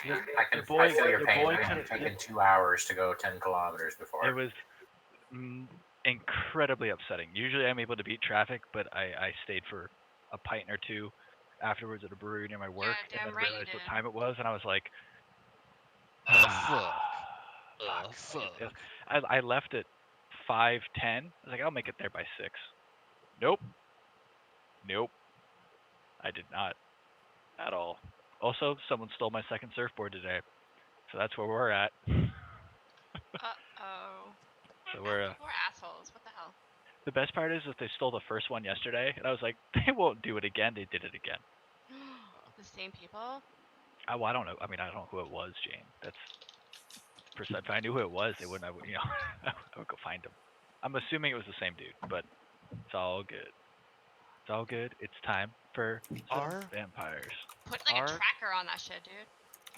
I feel your pain. It would have taken 2 hours to go 10 kilometers before. It was incredibly upsetting. Usually I'm able to beat traffic, but I stayed for a pint or two afterwards at a brewery near my work, and then realized what time it was, and I was like, Fuck. fuck. I left at 5:10. I was like, I'll make it there by 6. Nope. I did not at all. Also, someone stole my second surfboard today, so that's where we're at. Uh-oh. So we're Poor assholes. What the hell? the best part is that they stole the first one yesterday, and I was like, they won't do it again. They did it again. The same people? Well, I don't know. I mean, I don't know who it was, Jane. That's percent. If I knew who it was, they wouldn't. I would, I would go find him. I'm assuming it was the same dude, but it's all good. It's all good. It's time for some vampires. Put like a tracker on that shit, dude.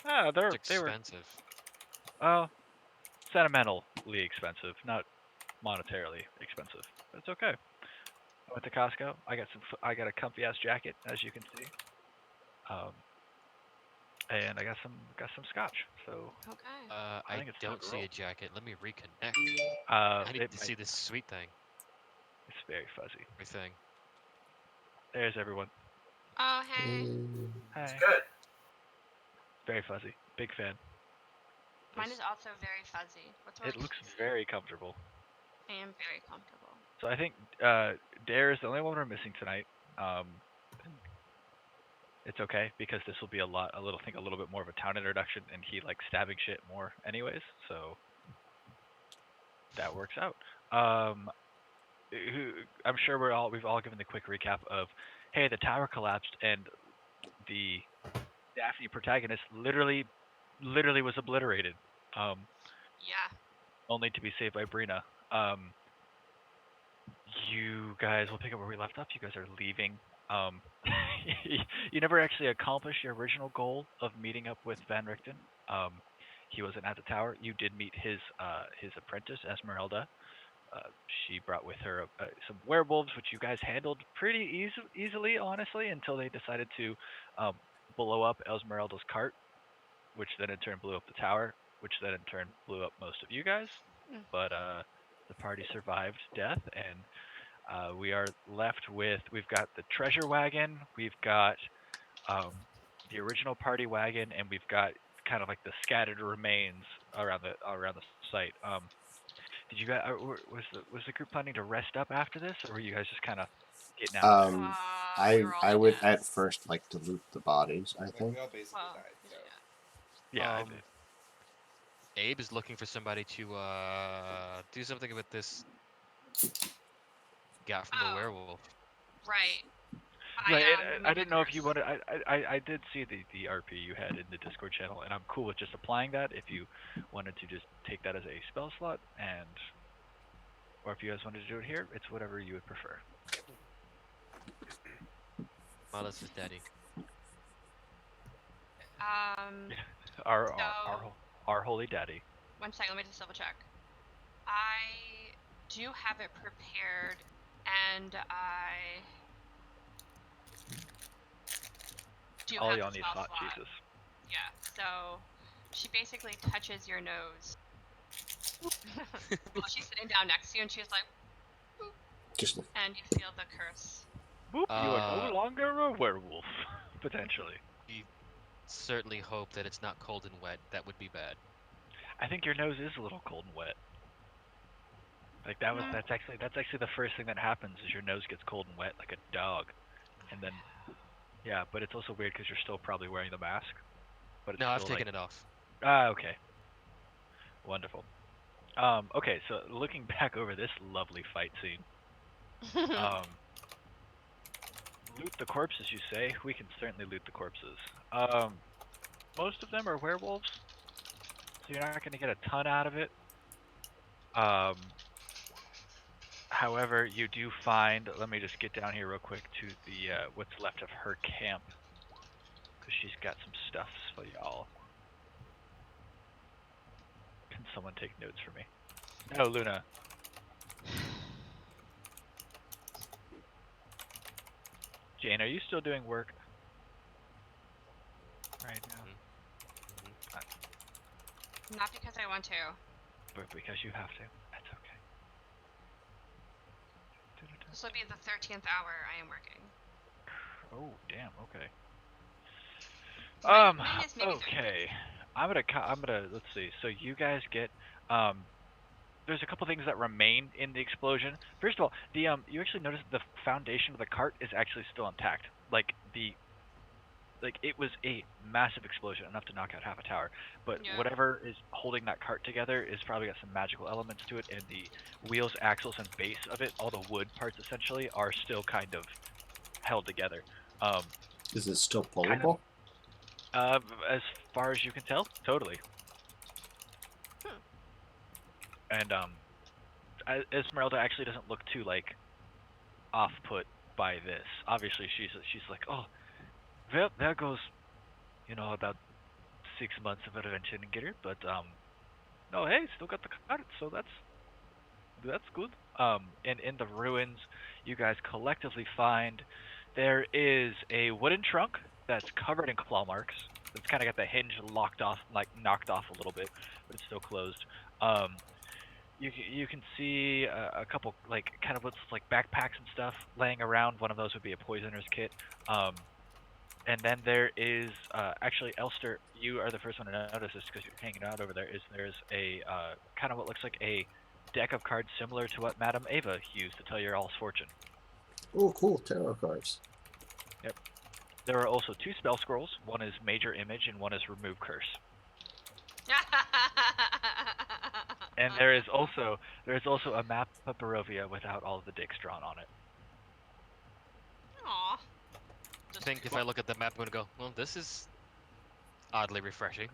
Ah, they were expensive. Sentimentally expensive, not monetarily expensive. That's okay. I went to Costco. I got a comfy ass jacket, as you can see. And I got some scotch. So okay. I don't see a jacket. Let me reconnect. I need to see this sweet thing. It's very fuzzy. Thing. There's everyone. Oh hey. Hi. It's good. Very fuzzy. Big fan. Mine is also very fuzzy. It looks very comfortable. I am very comfortable. So I think Dare is the only one we're missing tonight. It's okay because this will be a little bit more of a town introduction, and he likes stabbing shit more, anyways. So that works out. I'm sure we've all given the quick recap of, hey, the tower collapsed and the Daphne protagonist literally was obliterated. Yeah. Only to be saved by Brina. You guys, we'll pick up where we left off. You guys are leaving. You never actually accomplished your original goal of meeting up with Van Richten. He wasn't at the tower. You did meet his apprentice, Esmeralda. She brought with her some werewolves, which you guys handled pretty easily, honestly, until they decided to blow up Esmeralda's cart, which then in turn blew up the tower, which then in turn blew up most of you guys. But the party survived death, and we are left with, we've got the treasure wagon, we've got the original party wagon, and we've got kind of like the scattered remains around the site. Did you guys was the group planning to rest up after this, or were you guys just kind of getting out? I would at first like to loot the bodies. I think. We all basically died. So. Yeah, I did. Abe is looking for somebody to do something with this guy from the werewolf. Right. Right, I didn't know if you wanted. I did see the RP you had in the Discord channel, and I'm cool with just applying that. If you wanted to just take that as a spell slot, or if you guys wanted to do it here, it's whatever you would prefer. Marlis is daddy. Our holy daddy. 1 second, let me just double check. I do have it prepared, and I do all have y'all the need spell hot slot. Jesus. Yeah, so she basically touches your nose while she's sitting down next to you, and she's like, boop, and you feel the curse. Boop, you are no longer a werewolf, potentially. You certainly hope that it's not cold and wet. That would be bad. I think your nose is a little cold and wet. Like that's actually the first thing that happens is your nose gets cold and wet like a dog, and then yeah, but it's also weird because you're still probably wearing the mask. But it's I've taken it off. Okay. Wonderful. Okay, so looking back over this lovely fight scene, loot the corpses, you say? We can certainly loot the corpses. Most of them are werewolves, so you're not going to get a ton out of it. However, you do find, let me just get down here real quick to the what's left of her camp, because she's got some stuff for y'all. Can someone take notes for me? No, Luna. Jane, are you still doing work right now? Not because I want to. But because you have to. That's okay. This will be the 13th hour I am working. Oh, damn. Okay. Mine is maybe Okay. 13th. I'm gonna let's see. So you guys get there's a couple things that remain in the explosion. First of all, you actually notice the foundation of the cart is actually still intact. Like it was a massive explosion, enough to knock out half a tower. But Yeah. whatever is holding that cart together is probably got some magical elements to it, and the wheels, axles, and base of it, all the wood parts essentially, are still kind of held together. Is it still Kind pullable? As far as you can tell, totally. And Esmeralda actually doesn't look too like off put by this. Obviously, she's like, oh, well, there goes, about 6 months of adventure in gear, but no, hey, still got the card, so that's good. And in the ruins, you guys collectively find there is a wooden trunk that's covered in claw marks. It's kind of got the hinge knocked off a little bit, but it's still closed. You can see a couple kind of what's like backpacks and stuff laying around. One of those would be a poisoner's kit. And then there is actually Elster. You are the first one to notice this because you're hanging out over there. There's a kind of what looks like a deck of cards similar to what Madame Ava used to tell your all's fortune. Oh, cool. Tarot cards. Yep. There are also 2 spell scrolls. One is Major Image and one is Remove Curse. And there is also a map of Barovia without all of the dicks drawn on it. Aww. I think if I look at the map, I'm gonna go, well, this is oddly refreshing.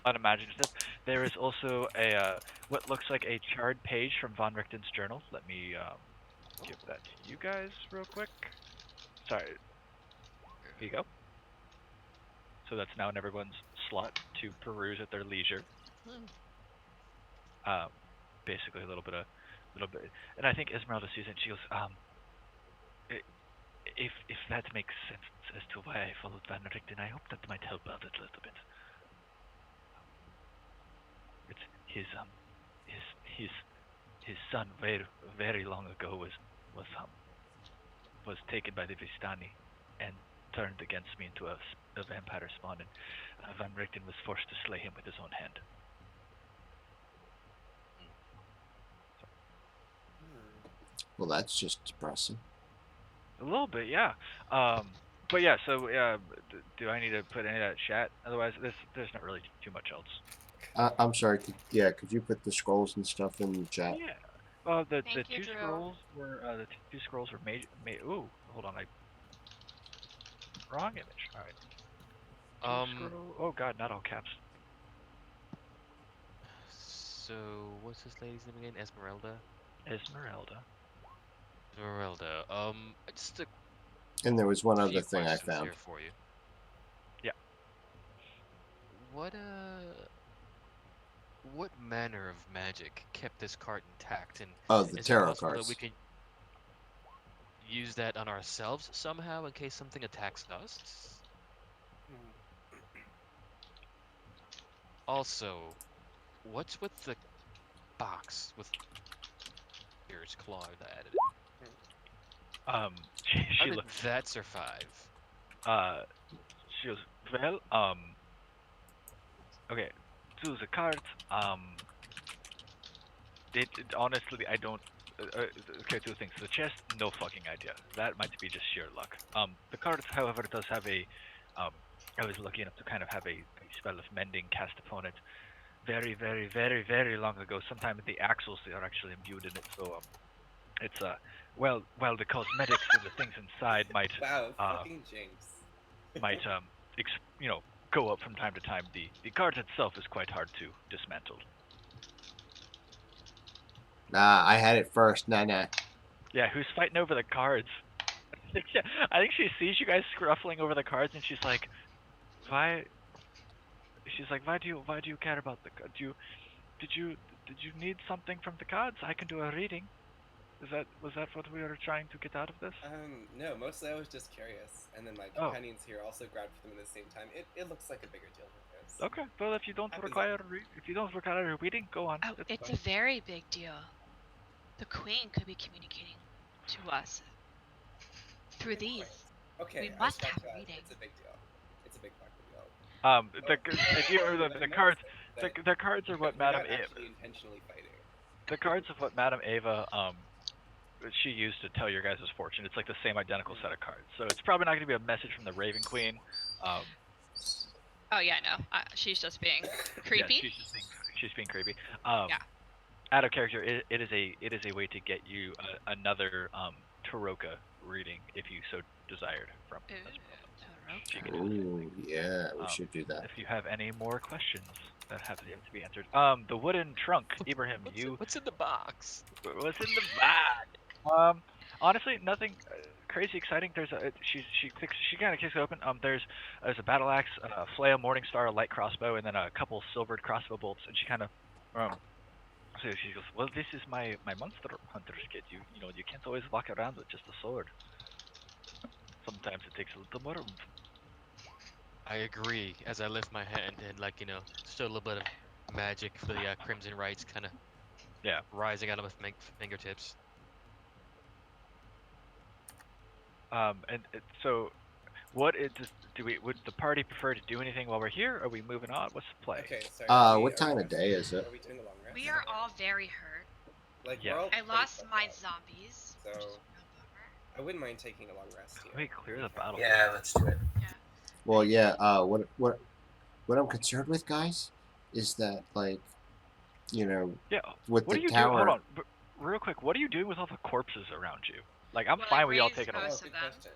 Unimaginative. There is also a what looks like a charred page from Von Richten's journal. Let me give that to you guys real quick. Sorry. Here you go. So that's now in everyone's slot to peruse at their leisure. Basically a little bit, and I think Esmeralda sees it. And she goes, if that makes sense as to why I followed Van Richten, I hope that might help out a little bit. It's his son very long ago was taken by the Vistani and turned against me into a vampire spawn, and Van Richten was forced to slay him with his own hand. Well, that's just depressing. A little bit, yeah. But yeah, so do I need to put any of that chat? Otherwise, there's not really too much else. I'm sorry. Could you put the scrolls and stuff in the chat? Yeah. The Thank you, two Drew. scrolls were made. Ooh, hold on, wrong image. All right. Oh God, not all caps. So what's this lady's name again? Esmeralda. Esmeralda. Just a And there was one few other thing I questions found. here for you. Yeah. What manner of magic kept this cart intact, and Oh, the is it tarot possible that cards. we can use that on ourselves somehow in case something attacks us? Also, what's with the box with Beer's claw that added? How How did that survive? She goes, well, okay, to the card, honestly, I don't, okay, 2 things. The chest, no fucking idea. That might be just sheer luck. The card, however, does have a, I was lucky enough to kind of have a spell of mending cast upon it very, very, very, very long ago. Sometime in the axles, they are actually imbued in it, so, it's, well, the cosmetics and the things inside might, Wow, fucking Jinx. might go up from time to time. The card itself is quite hard to dismantle. Nah, I had it first. Nah. Yeah, who's fighting over the cards? I think she sees you guys scruffling over the cards, and she's like, "Why?" She's like, "Why do you care about the cards? Did you need something from the cards? I can do a reading. Was that what we were trying to get out of this?" No, mostly I was just curious, and then my companions here also grabbed for them at the same time. It looks like a bigger deal than this. Okay, well if you don't Happens require reading, go on. Oh, it's fine. a very big deal. The Queen could be communicating to us through these. Okay, We I must scratch have that. reading. It's a big deal. It's a big fucking deal. If you remember the cards, the cards are what We're Madame not Ava. actually intentionally fighting. The cards of what Madame Ava she used to tell your guys' fortune. It's like the same identical set of cards. So it's probably not going to be a message from the Raven Queen. Oh yeah, no. She's just being Yeah, creepy. she's being creepy. Yeah. Out of character, it is a way to get you another Taroka reading if you so desired from. She can do the same thing. Ooh, yeah, we should do that. If you have any more questions that have to be answered, the wooden trunk, Ibrahim, What's in the box? what's in the bag? Honestly, nothing crazy exciting. There's a she kind of kicks it open. There's a battle axe, a flail, morning star, a light crossbow, and then a couple silvered crossbow bolts. And she kind of so she goes, well, this is my monster hunter's kit. You know you can't always walk around with just a sword. Sometimes it takes a little more room. I agree. As I lift my hand and still a little bit of magic for the Crimson Rites kind of Yeah. rising out of my fingertips. So, would the party prefer to do anything while we're here? Are we moving on? What's the play? Okay, sorry. What time of day is it? Are we doing a long rest? We are all very hurt. Like, Yeah. we're all I pretty lost fucked my up, zombies. So Which is a real bummer. I wouldn't mind taking a long rest here. Let me clear the battle. Yeah, let's do it. Yeah. Well, yeah. What I'm concerned with, guys, is that with What the are you tower. doing? Hold on, real quick. What are you doing with all the corpses around you? Like, I'm Well, fine I with y'all raised taking them. most Oh, of good them. question.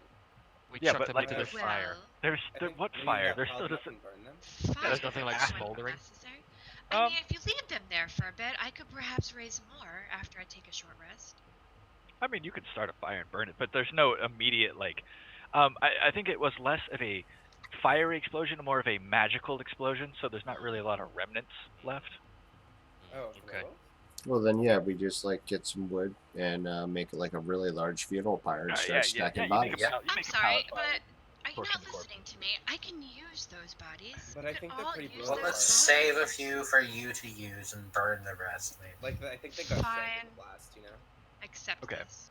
We Yeah, chucked but, them like, into the fire. There's I think what maybe fire? got There's piled still up just and burn them. Fire There's nothing like might be smoldering. necessary. I Um, mean, if you leave them there for a bit, I could perhaps raise more after I take a short rest. I mean, you could start a fire and burn it, but there's no immediate I think it was less of a fiery explosion, more of a magical explosion. So there's not really a lot of remnants left. Oh, Okay. hello? Well, then yeah, we just get some wood and make it like a really large funeral pyre and start stacking bodies. I'm sorry, but are you torching not the corpse. listening to me? I can use those bodies. But We I could think they're all pretty use blown Well, those let's apart. save a bodies. few for you to use and burn the rest, maybe. Like, I think they got shot in Fine. the blast, you know? Accept Okay. this.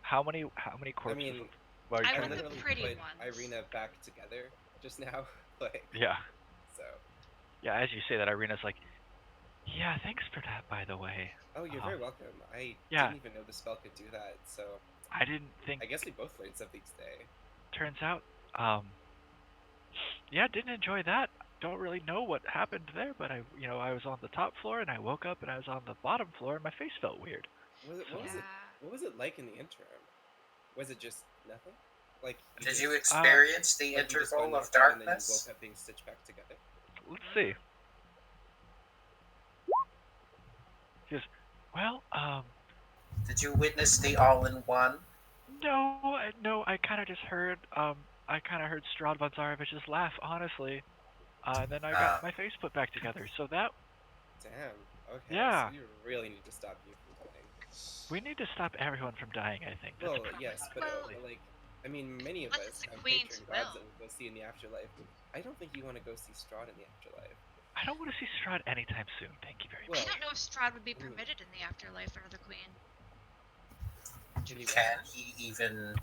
How many corpses? I mean, are you I trying want to- the literally pretty put ones. Irina back together just now. Yeah. So. Yeah, as you say that, Irina's like, yeah, thanks for that, by the way. Oh, you're very welcome. I yeah. didn't even know the spell could do that, so. I didn't think. I guess we both learned something today. Turns out, yeah, didn't enjoy that. Don't really know what happened there, but I was on the top floor and I woke up and I was on the bottom floor and my face felt weird. What was it like in the interim? Was it just nothing? Like, Did you experience the like you just interval got of knocked out and then you darkness? woke up being stitched back together? Let's see. Just, well, Did you witness the all-in-one? no, I kind of just heard, Strahd von Zarevich's laugh, honestly. And then I got my face put back together, so that... Damn, okay. Yeah. So you really need to stop you from dying. We need to stop everyone from dying, I think. Well, yes, but I mean, many of Unless us it's the have Queen's patron gods will. that we'll go see in the afterlife. I don't think you want to go see Strahd in the afterlife. I don't want to see Strahd anytime soon, thank you very much. I don't know if Strahd would be permitted in the afterlife under the Queen. Can he even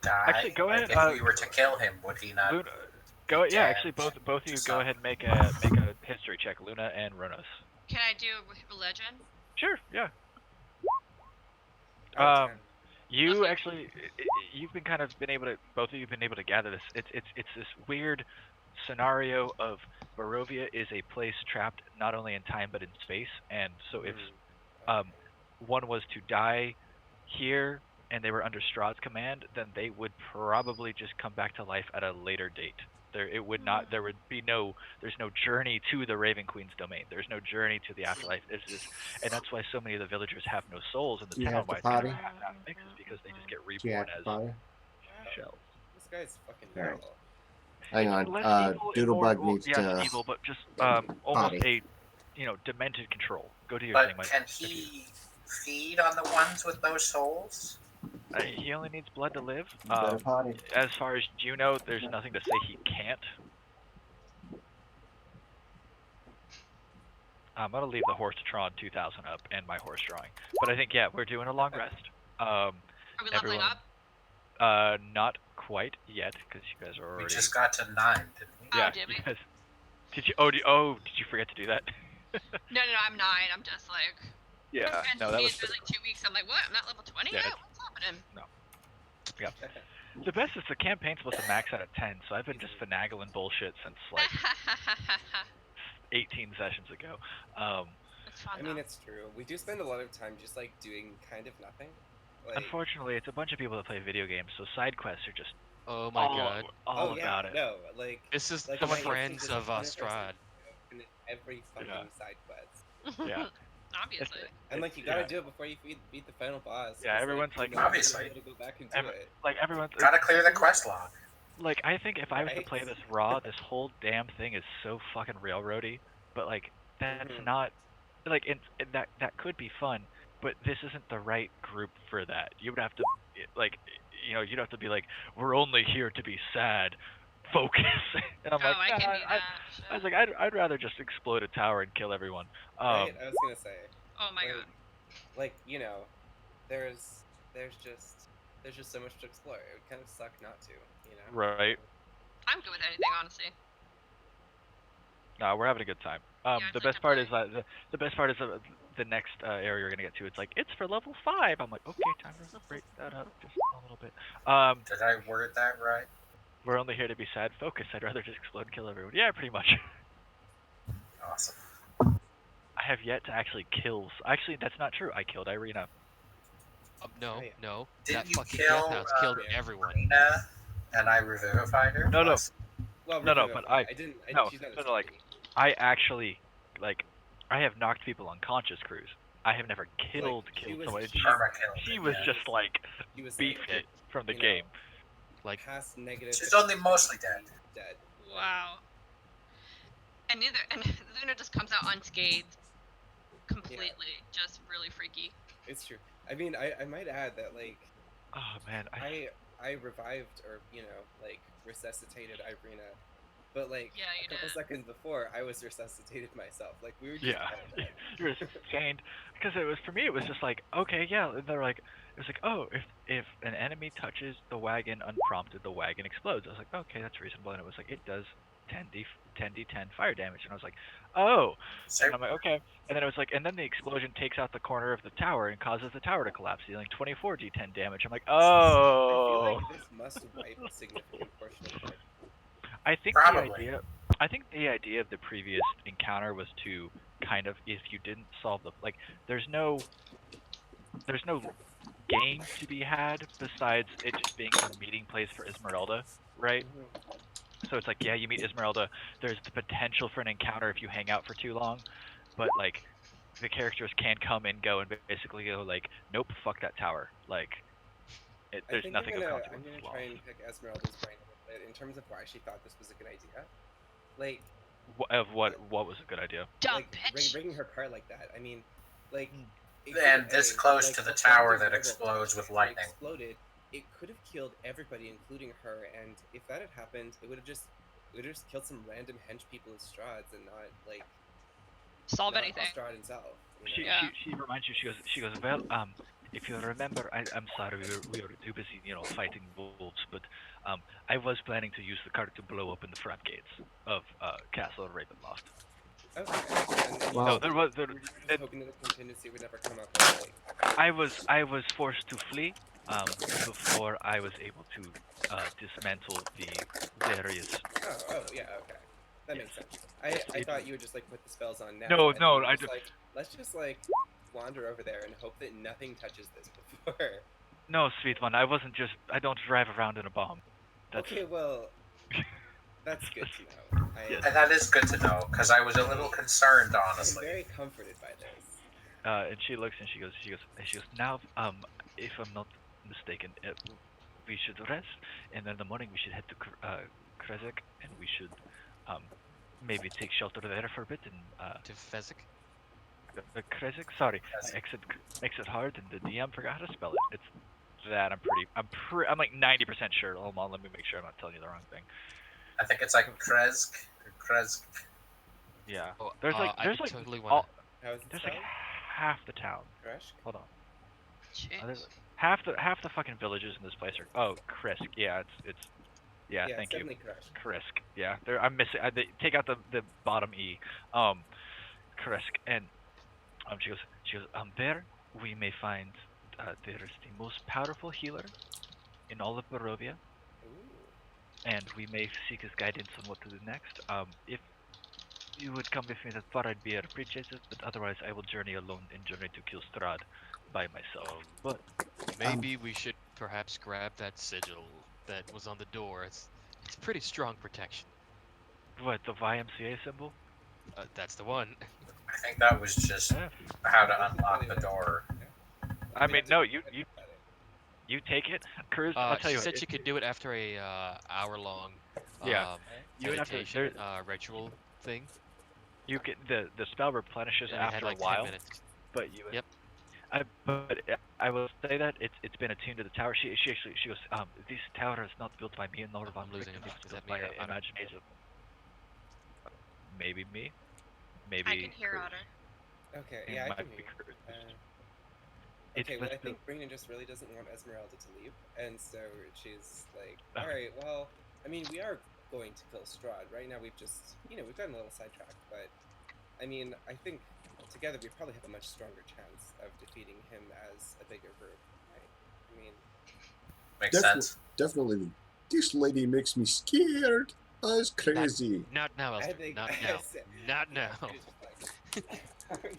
die? Actually, go ahead. If we were to kill him, would he not? Luna, yeah, actually, both of you go ahead and make a history check, Luna and Ronos. Can I do religion? Sure, yeah. Oh, you actually, you've been both of you have been able to gather this. It's this weird scenario of Barovia is a place trapped not only in time but in space, and so if one was to die here and they were under Strahd's command, then they would probably just come back to life at a later date. There's no journey to the Raven Queen's domain. There's no journey to the afterlife. And that's why so many of the villagers have no souls in the Do you town. have Why to it's kind of potty? a half mix is because they just get Do you have reborn to as potty? shells. This guy's fucking Alright. evil. Hang It's on. less evil and more, Doodlebug needs yes, to. evil, but just almost potty. a demented control. Go do your But thing, Mike. can he feed on the ones with no souls? He only needs blood to live. Potty. As far as you know, there's nothing to say he can't. I'm gonna leave the horse Tron 2000 up and my horse drawing. But I think, yeah, we're doing a long rest. Are we leveling everyone, up? Not quite yet, because you guys are already. We just got to 9, didn't we? Yeah, Oh, did we? you guys, did you? Did you forget to do that? No, I'm 9. I'm just like. Yeah, And no, that was. for like 2 weeks. I'm like, what? I'm not level 20 Yeah, yet? What's happening? No. Yeah. The best is the campaign's supposed to max out at 10, so I've been just finagling bullshit since like 18 sessions ago. It's fun, I mean, though. it's true. We do spend a lot of time just like doing kind of nothing. Like, Unfortunately, it's a bunch of people that play video games, so side quests are just Oh my god. all yeah, about it. no, like This is like the my friends instinct is of 100% Strahd. in every fucking Yeah. side quest. Yeah. Obviously. And like you gotta yeah. do it before you beat the final boss. Yeah, 'cause, everyone's you like, know, you'll be obviously. able to go back and do it. Like everyone's Gotta clear the quest log. like, I think if I was to Right. play this raw, this whole damn thing is so fucking railroady. But like, that's Mhm. not like that could be fun, but this isn't the right group for that. You would have to like, you'd have to be like, we're only here to be sad. Focus. And I'm like, I can "Nah, do that. I was like, I'd rather just explode a tower and kill everyone. Right? I was gonna say. Oh my like, god. Like, you know, there's just so much to explore. It would kind of suck not to, you know. Right. I'm good with anything, honestly. No, we're having a good time. Yeah, The it's best like part a is the best part is the next area you're gonna get to. It's like it's for level 5. I'm like, okay, time to break that up just a little bit. Did I word that right? We're only here to be sad. Focus. I'd rather just explode and kill everyone. Yeah, pretty much. Awesome. I have yet to actually kill. Actually, that's not true. I killed Irina. No, Right. no. Didn't That you fucking kill, death house killed everyone. Rena, and I revivified her? No, no. Plus- Well, No, Revivify. but I didn't. no, she's not a no, like zombie. I actually I have knocked people unconscious, Cruz. I have never killed she was- someone. she was- Karma killed She her, was yeah. just like He was beefed like, it from the you know, game. Like, past negative. She's only mostly dead. Dead. Wow. And Luna just comes out unscathed. Completely. Just really freaky. It's true. I mean, I might add that like Oh man, I revived or like resuscitated Irina, but like Yeah, you a couple did. seconds before I was resuscitated myself. Like we were just yeah, all dead. you were chained. Because it was for me, it was just like, okay, yeah. And they're like, it was like, oh, if an enemy touches the wagon unprompted, the wagon explodes. I was like, okay, that's reasonable. And it was like, it does 10d10 fire damage. And I was like, oh. Same. And I'm like, okay. And then it was like, and then the explosion takes out the corner of the tower and causes the tower to collapse, dealing 24 d10 damage. I'm like, I oh. feel like this must wipe a significant portion of it. I think Probably. the idea of the previous encounter was to kind of, if you didn't solve the there's no game to be had besides it just being a meeting place for Esmeralda, right? So it's like, yeah, you meet Esmeralda. There's the potential for an encounter if you hang out for too long, but like the characters can come and go and basically go like, nope, fuck that tower. Like, there's nothing of I'm consequence. gonna try and pick Esmeralda's brain a little bit in terms of why she thought this was a good idea. Like, What was a good idea? Dumb like bitch. rigging her car like that. I mean, like. it And could- this A, close like, to the a tower bond that of explodes with if it lightning. Exploded, it could have killed everybody, including her. And if that had happened, it would have just killed some random hench people as Strahds and not like Solve not anything. Strahd himself. You know? Yeah. She reminds you. She goes. Well, if you remember, I'm sorry, we were too busy, fighting wolves. But I was planning to use the cart to blow open the front gates of Castle Ravenloft. Okay. And, Wow. No, there was. you were just hoping that the contingency would never come up. Like, I was forced to flee before I was able to dismantle the various. oh yeah, okay, that makes sense. I thought you would just like put the spells on now. No, and no, then I just, just- like let's just like wander over there and hope that nothing touches this before. No, sweet one. I don't drive around in a bomb. That's, Okay, well, that's good to know. Yes. And that is good to know, because I was a little concerned, I'm honestly. very comforted by this. and she looks and she goes. Now, if I'm not mistaken, we should rest, and then in the morning we should head to Krezek, and we should maybe take shelter there for a bit. And To Fezzik? Krezek, sorry, Krezk. exit hard, and the DM forgot how to spell it. It's that I'm like 90% sure. Hold on, let me make sure I'm not telling you the wrong thing. I think it's like Krezk or Krezk. Yeah. Oh, There's like I there's could like totally all, wanna. How is it there's like spelled? half the town. Crush? Hold on. There's Jeez. half the fucking villages in this place are. Oh, Krisk. Yeah, it's. Yeah, Yeah, it's thank you. definitely Crush. Krisk. Yeah, there. I'm missing. Take out the bottom e. Krisk, and she goes. There we may find. There is the most powerful healer in all of Barovia, Ooh. and we may seek his guidance on what to do next. If you would come with me, that far I'd be appreciative, but otherwise I will journey alone and journey to kill Strahd by myself. But Maybe we should perhaps grab that sigil that was on the door. It's pretty strong protection. what, the YMCA symbol? That's the one. I think that was just Yeah. how This to is unlock really the nice. door. I mean, no, you Got it. you take it, Cruz. I'll tell She you what. said she could do it after a hour-long Yeah, you would have to. meditation There, ritual thing. you can the spell replenishes And it had after like a while, 10 minutes. but you. Yep. I will say that it's been attuned to the tower. She goes. This tower is not built by me, nor by I'm losing him. It's Is built that me by or Otter? imagination. Maybe me. Maybe. I can hear Cruz. Otter. Okay, It yeah, I might can be hear you. Cruz. Okay, It's well, I the think Brina just really doesn't want Esmeralda to leave, and so she's like, Okay. alright, well, I mean, we are going to kill Strahd. Right now we've just, we've gotten a little sidetracked, but, I mean, I think together we probably have a much stronger chance of defeating him as a bigger group, right? I mean, Makes sense. Definitely. This lady makes me scared. That's crazy. Not now, I Elster. think Not I now. said- Not yeah, now. Brina's just like,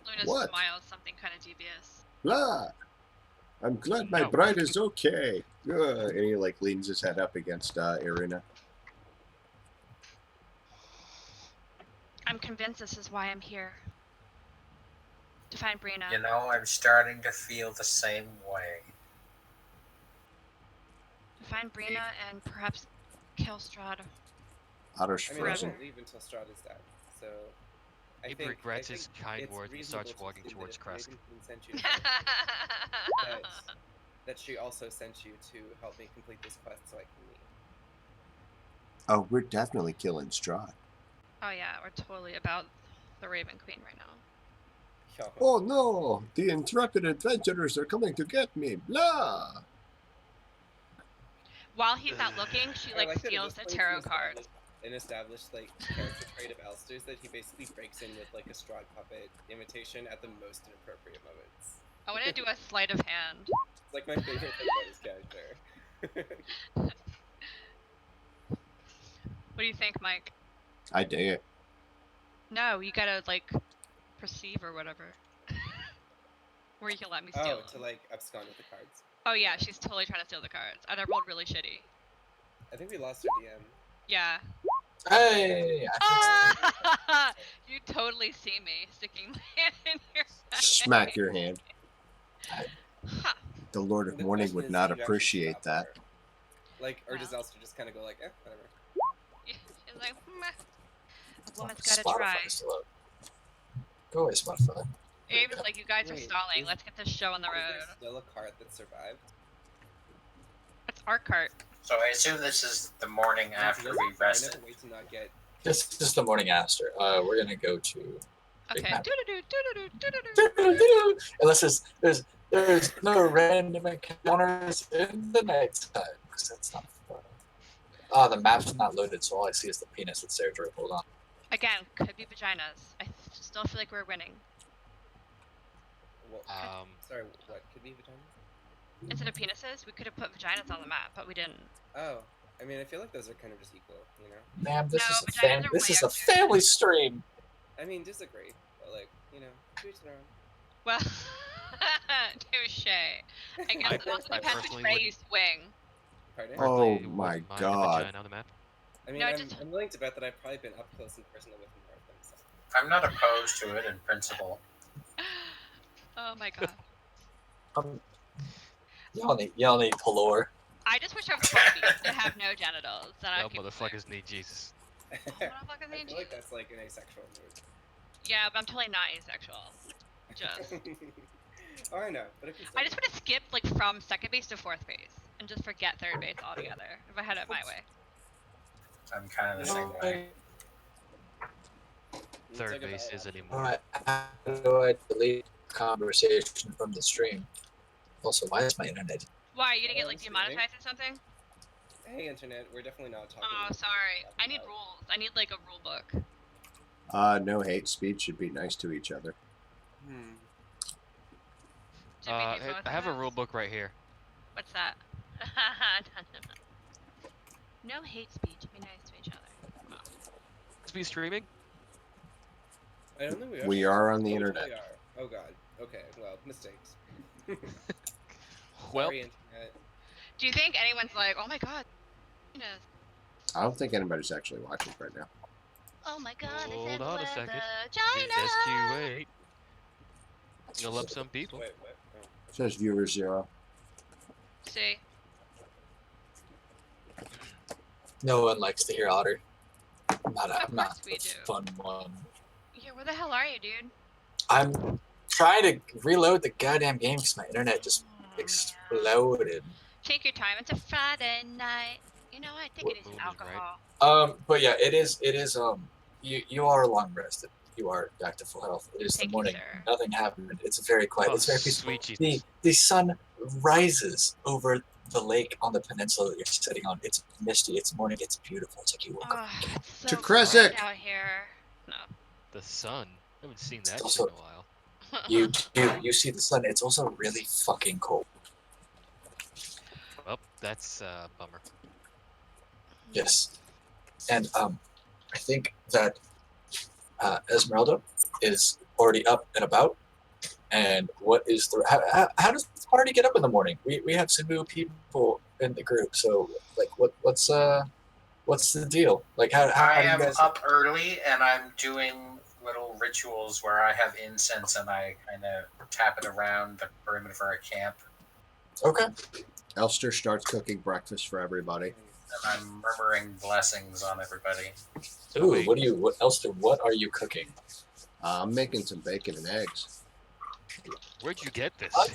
Luna What? smiled something kind of dubious. Blah. I'm glad my No. bride is okay. And he like leans his head up against Irina. I'm convinced this is why I'm here. To find Brina. You know, I'm starting to feel the same way. To find Brina and perhaps kill Strahd. Otter's I mean, I frozen. won't leave until Strahd is dead, so... He regrets his kind words and starts walking towards Kresk. Sent you that she also sent you to help me complete this quest so I can leave. Oh, we're definitely killing Strahd. Oh yeah, we're totally about the Raven Queen right now. Yo. Oh no! The intrepid adventurers are coming to get me. Blah. While he's not looking, she I like like that at steals this the point tarot it's cards. an established like character trait of Alistair's that he basically breaks in with like a Strahd puppet imitation at the most inappropriate moments. I want to do a sleight of hand. It's like my favorite thing about his character. What do you think, Mike? I dig it. No, you gotta like perceive or whatever. Where you can let me steal Oh, them. to like abscond with the cards. Oh yeah, she's totally trying to steal the cards. And I rolled really shitty. I think we lost our DM. Yeah. Hey! You totally see me sticking my hand in your back. Smack your hand. Huh. The Lord of The Morning question would is, not do you actually appreciate stop that. her? Like, or does Well. Alistair just kind of go like, whatever. She's like, meh. A woman's Spotify gotta try. still up. Go away, Spotify. Abe's like, you guys are Wait, stalling. is- Let's get this show on the Is there road. still a cart that survived? It's our cart. So I assume this is the morning after we rested. I never wait to not get. This is the morning after. We're gonna go to Big Okay. map. Doo-doo-doo, doo-doo-doo, doo-doo-doo. unless there's no random encounters in the nighttime. 'Cause that's not fun. The map's not loaded, so all I see is the penis that's there. Drew, hold on. Again, could be vaginas. I still feel like we're winning. Well, sorry, what could be vagina? Instead of penises, we could have put vaginas on the map, but we didn't. Oh, I mean, I feel like those are kind of just equal, you know. Ma'am, this No, is a vaginas are this way is a up there. family stream. I mean, disagree, but like, to each their own. Well, touche. I guess it also I depends which personally way wouldn't- you swing. Pardon? Oh Personally, my wouldn't mind a God. vagina on the map. I mean, No, I'm, just- I'm willing to bet that I've probably been up close and personal with more of them. So. I'm not opposed to it in principle. Oh my god. Y'all need Pelor. I just wish I was Barbie to have no genitals. Then I Y'all could motherfuckers need Jesus. Motherfuckers I need feel like Jesus. that's like an asexual mood. Yeah, but I'm totally not asexual. Just. Oh, I know, but if you I just would have skipped like from second base to fourth base and just forget third base altogether if I had it my way. I'm kind of the same way. third Take a base ballot is option. anymore. Alright, how do I delete conversation from the stream? Also, why is my internet? Why, are you gonna get, I'm like, streaming. demonetized or something? Hey, internet, we're definitely not talking. Oh, sorry. I need about- rules. I need, like, a rule book. No hate speech. Should be nice to each other. Hmm. Did we do both I have a of rule those? book right here. What's that? No hate speech. Be nice to each other. Is we streaming? I don't think we are. We are on the Oh, we internet. totally are. Oh god. Okay. Well, mistakes. Well, Sorry, internet. Do you think anyone's like, oh my god, penis. I don't think anybody's actually watching right now. Oh my god, Hold on a second. China! Just you wait. You'll up some people. Wait, what? Oh. It says viewer 0. See? No one likes to hear Otter. I'm not Of course we the do. fun one. Yeah, where the hell are you, dude? I'm trying to reload the goddamn game because my internet just exploded. Take your time. It's a Friday night. You know, I think it is Moon an is right. alcohol. But yeah, it is you are long rested. You are back to full health. It is Thank the you, morning. sir. Nothing happened. It's very quiet. Oh, It's very peaceful. sweet Jesus. The sun rises over the lake on the peninsula that you're sitting on. It's misty. It's morning. It's beautiful. It's like you woke up. Oh, it's so To bright Kresik. out here. No. The sun. I haven't seen that Also- shit in a while. You see the sun. It's also really fucking cold. Well, that's a bummer. Yes, and I think that Esmeralda is already up and about. And what is the how does the party get up in the morning? We have some new people in the group, so like what's the deal? Like how I do you am guys? up early and I'm doing little rituals where I have incense and I kind of tap it around the perimeter for a camp. Okay, Elster starts cooking breakfast for everybody. And I'm murmuring blessings on everybody. ooh, Wait. what else? What are you cooking? I'm making some bacon and eggs. Where'd you get this? What?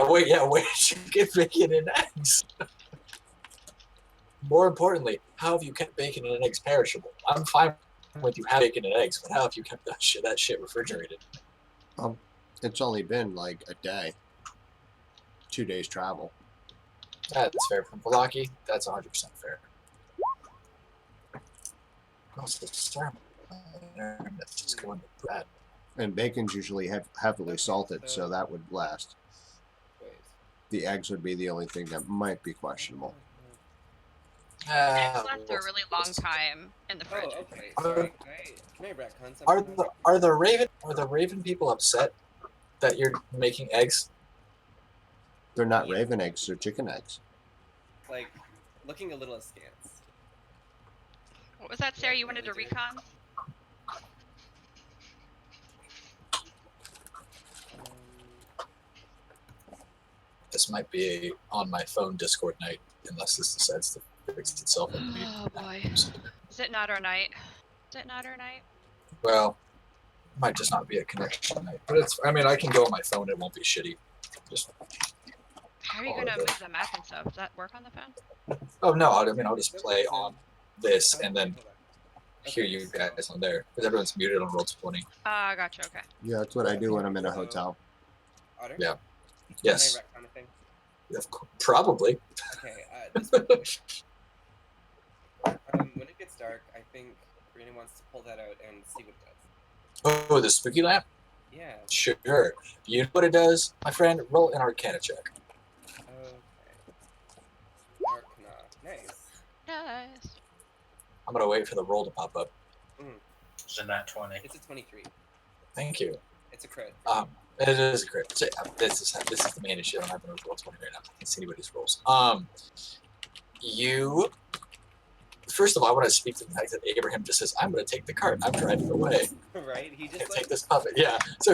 Where did you get bacon and eggs? More importantly, how have you kept bacon and eggs perishable? I'm fine with you having bacon and eggs, but how have you kept that shit refrigerated? It's only been like a day. 2 days travel. That's fair from Palaki. That's 100% fair. What's the storm? That's just going to bad. And bacon's usually heavily salted, so that would last. Wait. The eggs would be the only thing that might be questionable. Eggs last for a really long time in the fridge. Oh, okay. Sorry. Can I retcon something? Are the Raven people upset that you're making eggs? They're not raven eggs, they're chicken eggs. Like, looking a little askance. What was that, Sarah? You wanted to recon? This might be a on my phone Discord night, unless this decides to fix itself. Oh boy. Is it not our night? Is it not our night? Well, it might just not be a connection night, but it's. I mean, I can go on my phone; it won't be shitty. Just. How are you gonna move the map and stuff? Does that work on the phone? Oh no! I'll just play on this and then hear you guys on there because everyone's muted on Roll20. Ah, gotcha. Okay. Yeah, that's what I do when I'm in a hotel. Otter? Yeah. Yes. Can I retcon a thing? Probably. Okay, this when it gets dark, I think Karina wants to pull that out and see what it does. Oh, the spooky lamp? Yeah. Sure. You know what it does, my friend? Roll an Arcana check. Okay. Arcana. Nice. Nice. I'm gonna wait for the roll to pop up. It's a nat 20. It's a 23. Thank you. It's a crit. It is a crit. So, this is the main issue. I don't have enough roll 20 right now. I can't see anybody's rolls. You. First of all, I want to speak to the fact that Abraham just says, "I'm going to take the cart. I'm driving away. Right? He just Take like. this puppet." Yeah. So,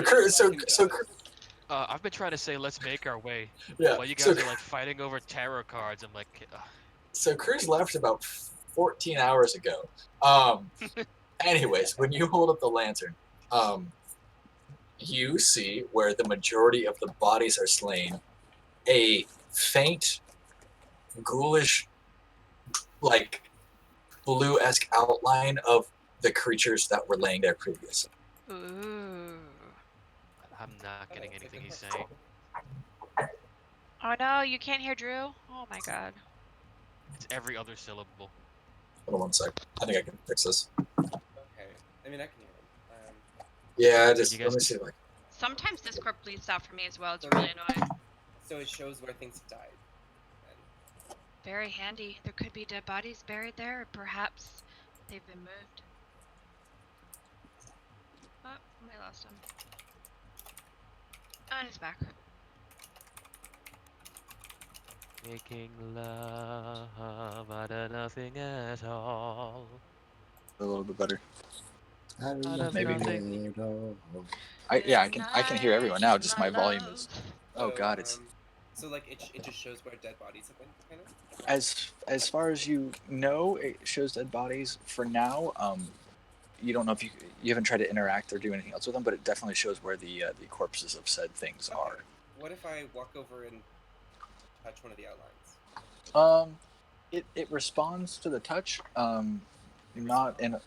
I've been trying to say let's make our way. yeah. While you guys So, are like fighting over tarot cards, I'm like, so Cruz left about 14 hours ago. Anyways, when you hold up the lantern, you see where the majority of the bodies are slain, a faint, ghoulish, like blue-esque outline of the creatures that were laying there previously. Ooh. I'm not getting that's a anything good he's point. saying. Oh no, you can't hear Drew? Oh my god. It's every other syllable. Hold on one sec. I think I can fix this. Okay. I mean, I can hear him. Yeah, You just guys- let me see. Like, Sometimes Discord bleeds out for me as well. It's So really then- annoying. So it shows where things have died. Then. Very handy. There could be dead bodies buried there, or perhaps they've been moved. Oh, I lost him. And he's back. Making love out of nothing at all. a little bit better. Out of Maybe. nothing. I can hear everyone now. Just my volume is. Oh So, God, it's So like it just shows where dead bodies have been, kind of. as far as you know, it shows dead bodies for now. You don't know if you haven't tried to interact or do anything else with them, but it definitely shows where the corpses of said things Okay. are. What if I walk over and touch one of the outlines? It responds to the touch. Not in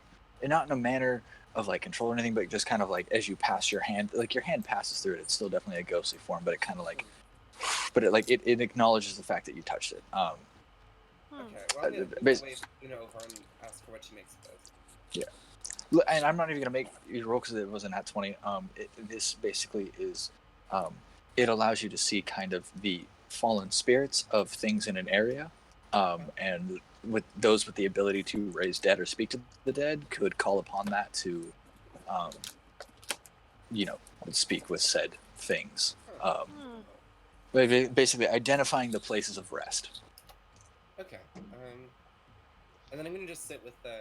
a manner of like control or anything, but just kind of like as you pass your hand, like your hand passes through it. It's still definitely a ghostly form, but it kind of like, but it acknowledges the fact that you touched it. Okay. Well, I'm gonna bas- wave Una over and ask her what she makes of this. And I'm not even gonna make you roll because it wasn't at 20. This basically is, it allows you to see kind of the fallen spirits of things in an area, and with those with the ability to raise dead or speak to the dead could call upon that to, speak with said things. Basically identifying the places of rest. Okay. And then I'm gonna just sit with them.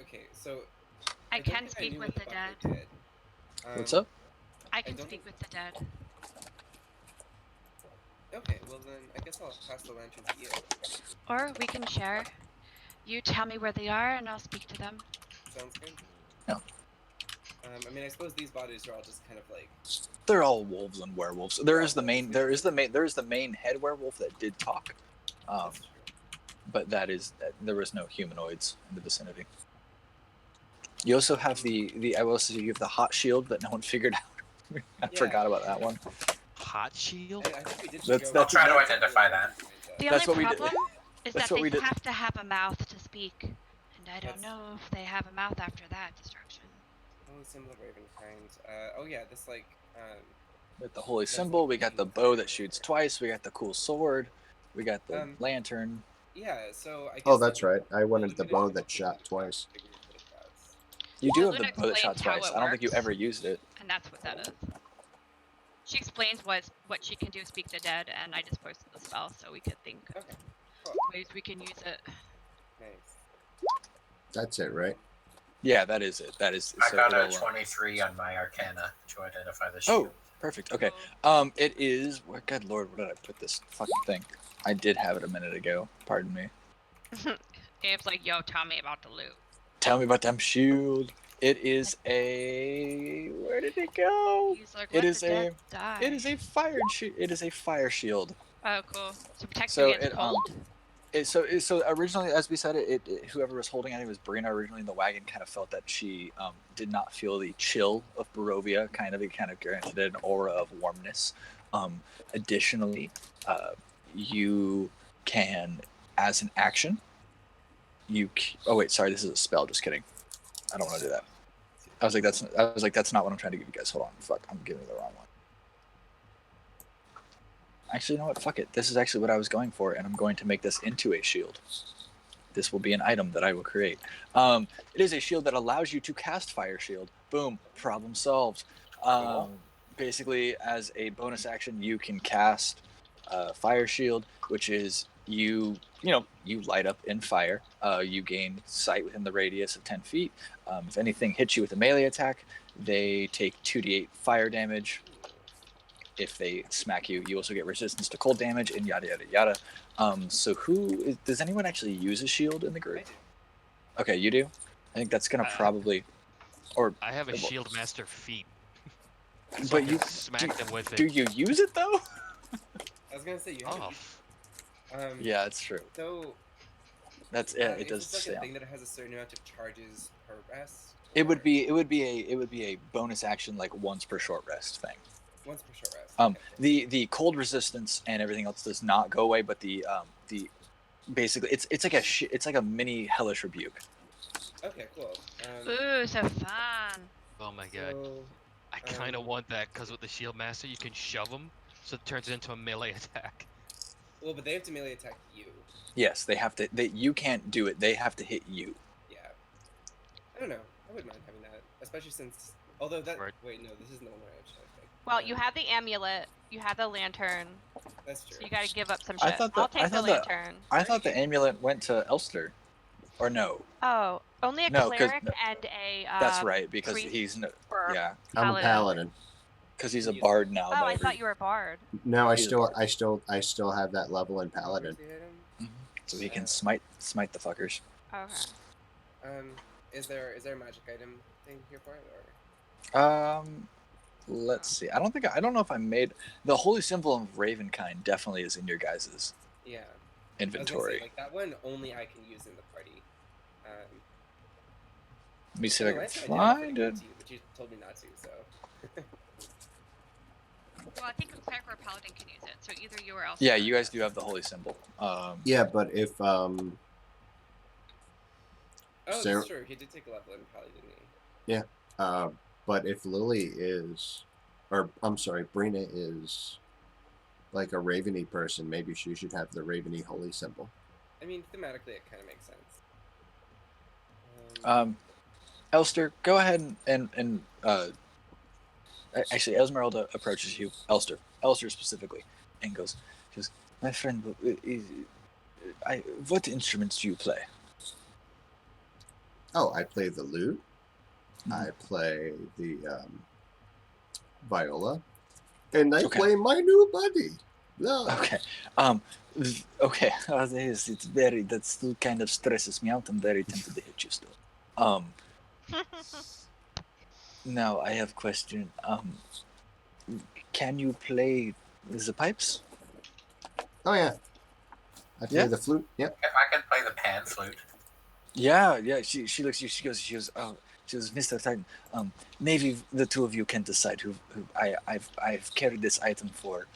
Okay, so I don't can think speak knew with what the butler dead. did. What's up? I can don't speak think- with the dead. Okay, well then I guess I'll pass the lantern to you. Or we can share. You tell me where they are and I'll speak to them. Sounds good. Yeah. I mean, I suppose these bodies are all just kind of like. They're all wolves and werewolves. There is the main head werewolf that did talk. That's true. But there was no humanoids in the vicinity. You also have I will say you have the hot shield that no one figured out. I forgot about that one. Hot shield? I think we did. I'll try to identify that. The That's only what we did. problem is That's that what we they did. have to have a mouth to speak. And I don't That's- know if they have a mouth after that destruction. Holy symbol of Ravenkind. Oh yeah, this like. With the holy There's symbol, like we got the things bow there. that shoots twice. We got the cool sword. We got the lantern. Yeah, so I guess. Oh, that's like, right. I wanted the illumination bow is that also shot good twice. to figure out what it does. You do have Luna the bow that shot explains how twice. it I don't think you works. ever used it. And that's what that is. She explains what she can do, speak the dead, and I just posted the spell so we could think of Okay. Cool. ways we can use it. Nice. That's it, right? Yeah, that is it. That is. I So got a it'll, 23 on my Arcana to identify the Oh, shield. perfect. Okay. Cool. It is. Good lord, where did I put this fucking thing? I did have it a minute ago. Pardon me. Gabe's like, yo, tell me about the loot. Tell me about them shield. It is a. Where did it go? He's like, It let is the dead die. It is a fire shield. It is a fire shield. Oh, cool. So protect So you against it, cold. So originally, as we said, whoever was holding it, I think it was Brina originally in the wagon, kind of felt that she did not feel the chill of Barovia. It kind of granted it an aura of warmness. Additionally, you can, as an action, oh wait, sorry, this is a spell. Just kidding. I don't want to do that. I was like, that's not what I'm trying to give you guys. Hold on, fuck, I'm giving you the wrong one. Actually, you know what? Fuck it. This is actually what I was going for, and I'm going to make this into a shield. This will be an item that I will create. It is a shield that allows you to cast Fire Shield. Boom. Problem solved. Basically, as a bonus action, you can cast Fire Shield, which is you light up in fire. You gain sight within the radius of 10 feet. If anything hits you with a melee attack, they take 2d8 fire damage. If they smack you, you also get resistance to cold damage and yada yada yada. So does anyone actually use a shield in the group? I do. Okay, you do. I think that's gonna probably, or I have a shield master feat. So but I can you smack them with it. do you use it though? I was gonna say you have Off. it. Yeah, it's true. So That's Is it. Does this like stay a on. thing that has a certain amount of charges per rest? It would or be a bonus action like once per short rest thing. once per short rest. Okay, cool. The cold resistance and everything else does not go away, but the basically it's like a mini hellish rebuke. Okay, cool. Ooh, so fun. Oh my god. So, I kind of want that because with the shield master you can shove them, so it turns it into a melee attack. well, but they have to melee attack you. Yes, they have to. You can't do it. They have to hit you. Yeah. I don't know. I wouldn't mind having that, especially since. Although that. Right. Wait, no, this isn't the one where I should have picked. Well, you have the amulet, you have the lantern, That's true. so you gotta give up some I shit. thought I'll that- I take the thought that- lantern. I thought the amulet went to Elster, or no? Oh, only a No, 'cause- cleric and a That's right, because priest he's or yeah, I'm a paladin. paladin. because he's a bard now. Oh, I thought you were a bard. No, I He's a still have that level in paladin. Where's the item? So he can smite the fuckers. Okay. Is there a magic item thing here for it, or? Let's see. I don't know if I made the holy symbol of Ravenkind. Definitely is in your guys's Yeah. inventory. I was gonna say, like that one only I can use in the party. Let me see if I can last time find I did offer to it. give to you, but you told me not to, so. Well, I think a cleric or a paladin can use it, so either you or else. Yeah, you guys do have the holy symbol. Yeah, but if Oh, Sarah- that's true. He did take a level in paladin, didn't he? but if Lily is, or I'm sorry, Brina is like a Raveny person, maybe she should have the Raveny holy symbol. I mean, thematically, it kind of makes sense. Elster, go ahead and actually, Esmeralda approaches you, Elster specifically, and goes, "My friend, what instruments do you play?" Oh, I play the lute. Mhm. I play the viola, and I Okay. play my new buddy. Love. Okay. Okay. That still kind of stresses me out. I'm very tempted to hit you still. Now I have a question. Can you play the pipes? Oh yeah, I play Yeah? the flute. Yep. If I can play the pan flute. Yeah. She looks at you. She goes, Mr. Titan. Maybe the two of you can decide who I've carried this item for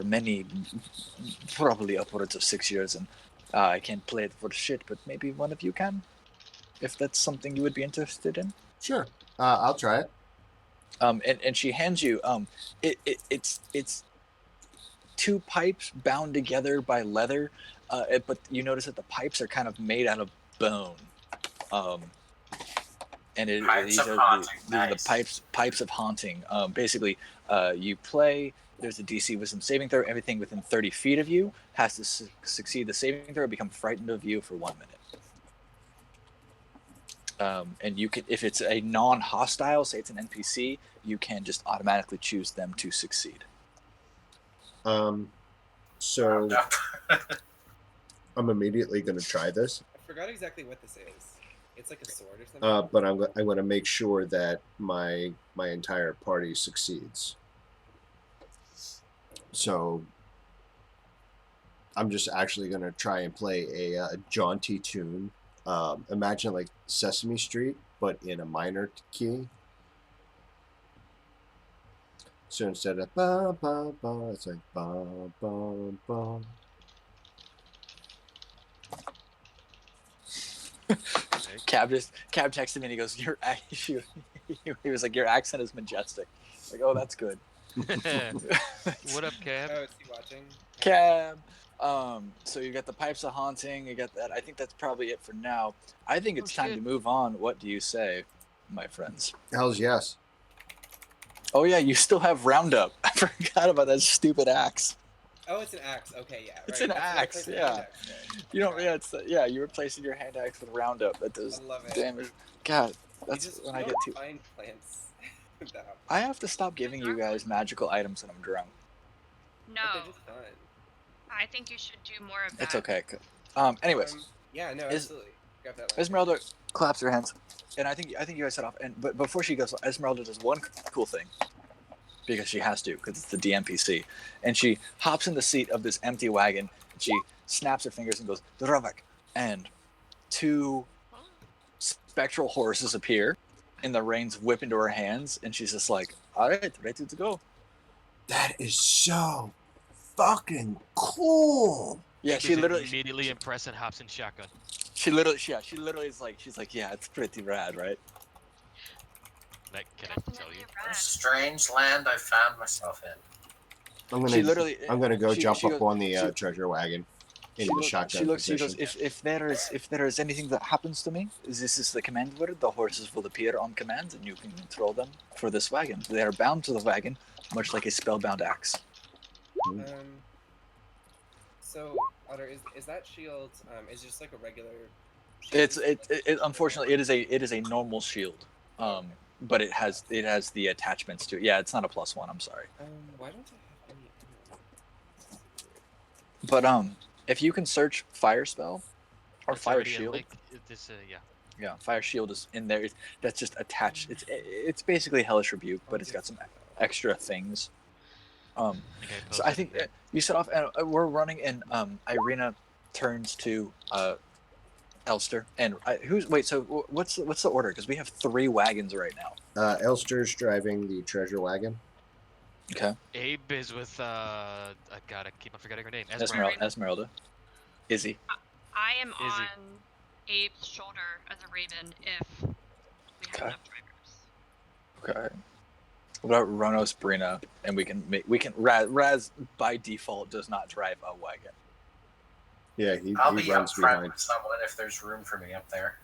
many, probably upwards of 6 years, and I can't play it for shit, but maybe one of you can, if that's something you would be interested in. Sure. I'll try it. And she hands you it's two pipes bound together by leather, but you notice that the pipes are kind of made out of bone. And Pipes these of are haunting, these are nice. the pipes of haunting. Basically, you play. There's a DC Wisdom saving throw. Everything within 30 feet of you has to succeed the saving throw, become frightened of you for 1 minute. And you can, if it's a non-hostile, say it's an NPC, you can just automatically choose them to succeed. So I'm immediately going to try this, I forgot exactly what this is. It's like a sword or something. but I'm going to make sure that my entire party succeeds. So I'm just actually going to try and play a jaunty tune. Imagine like Sesame Street, but in a minor key. So instead of ba ba ba, it's like ba ba ba. Cab texted me and he goes, he was like, your accent is majestic. Like, oh, that's good. What up, Cab? Oh, is he watching? Cab. So you got the pipes of haunting. You got that. I think that's probably it for now. I think it's time to move on. What do you say, my friends? Hell's yes. Oh yeah, you still have Roundup. I forgot about that stupid axe. Oh, it's an axe. Okay, yeah. It's right. an That's what I axe, placed the yeah. hand axe for. You don't. Yeah, you're replacing your hand axe with Roundup. That does I love it. damage. God, You that's just when you I don't get to. find plants. that I have to stop giving you guys magical items when I'm drunk. No, But they're just fun. I think you should do more of that. It's okay. Anyways, Yeah, no, Is- absolutely. Got that line. Esmeralda claps her hands, and I think you guys set off. But before she goes, Esmeralda does one cool thing, because she has to, because it's the DMPC, and she hops in the seat of this empty wagon. And she snaps her fingers and goes Dravak, and 2 spectral horses appear, and the reins whip into her hands, and she's just like, "All right, ready to go." That is so fucking cool. Yeah, Abe she is literally, immediately impressed and hops in shotgun. she literally is like, she's like, "Yeah, it's pretty rad, right?" Like, can I tell Definitely you? a What a rat. strange land I found myself in. She literally, I'm gonna go jump she up goes, on the she, treasure wagon she into the looks, shotgun she goes, position. if there is anything that happens to me, this is the command word. The horses will appear on command, and you can control them for this wagon. They are bound to the wagon, much like a spellbound axe. So, Otter, is that shield? Is it just like a regular shield? Unfortunately it is a normal shield. But it has the attachments to it. Yeah, it's not a +1. I'm sorry. Why don't I have any ammo? But if you can search fire spell or It's fire already in shield, link. This, yeah, fire shield is in there. That's just attached. It's basically hellish rebuke, but it's got some extra things. Okay, So I think you set off, and we're running, and Irina turns to Elster, and so what's the order? Because we have 3 wagons right now. Elster's driving the treasure wagon. Okay. Abe is with I gotta keep on forgetting her name. Esmeralda. Izzy. I am Izzy. on Abe's shoulder as a raven if we have Okay. enough drivers. Okay. What about Ronos, Brina, and we can Raz by default does not drive a wagon. Yeah, he I'll be up runs front behind. with someone if there's room for me up there.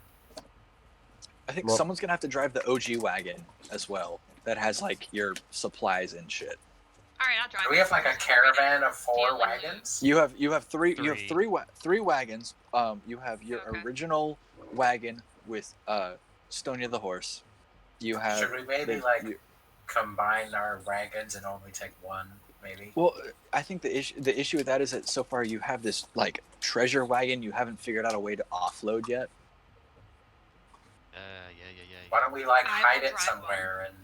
I think Well- someone's gonna have to drive the OG wagon as well. That has like your supplies and shit. All right, I'll drive. Do we have like a caravan of 4 wagons? You have 3 Three. 3 wagons. You have your Okay. original wagon with Stonia the horse. You have Should we maybe the- combine our wagons and only take 1, maybe? Well, I think the issue with that is that so far you have this like treasure wagon. You haven't figured out a way to offload yet. Yeah. Why don't we I will hide it drive somewhere and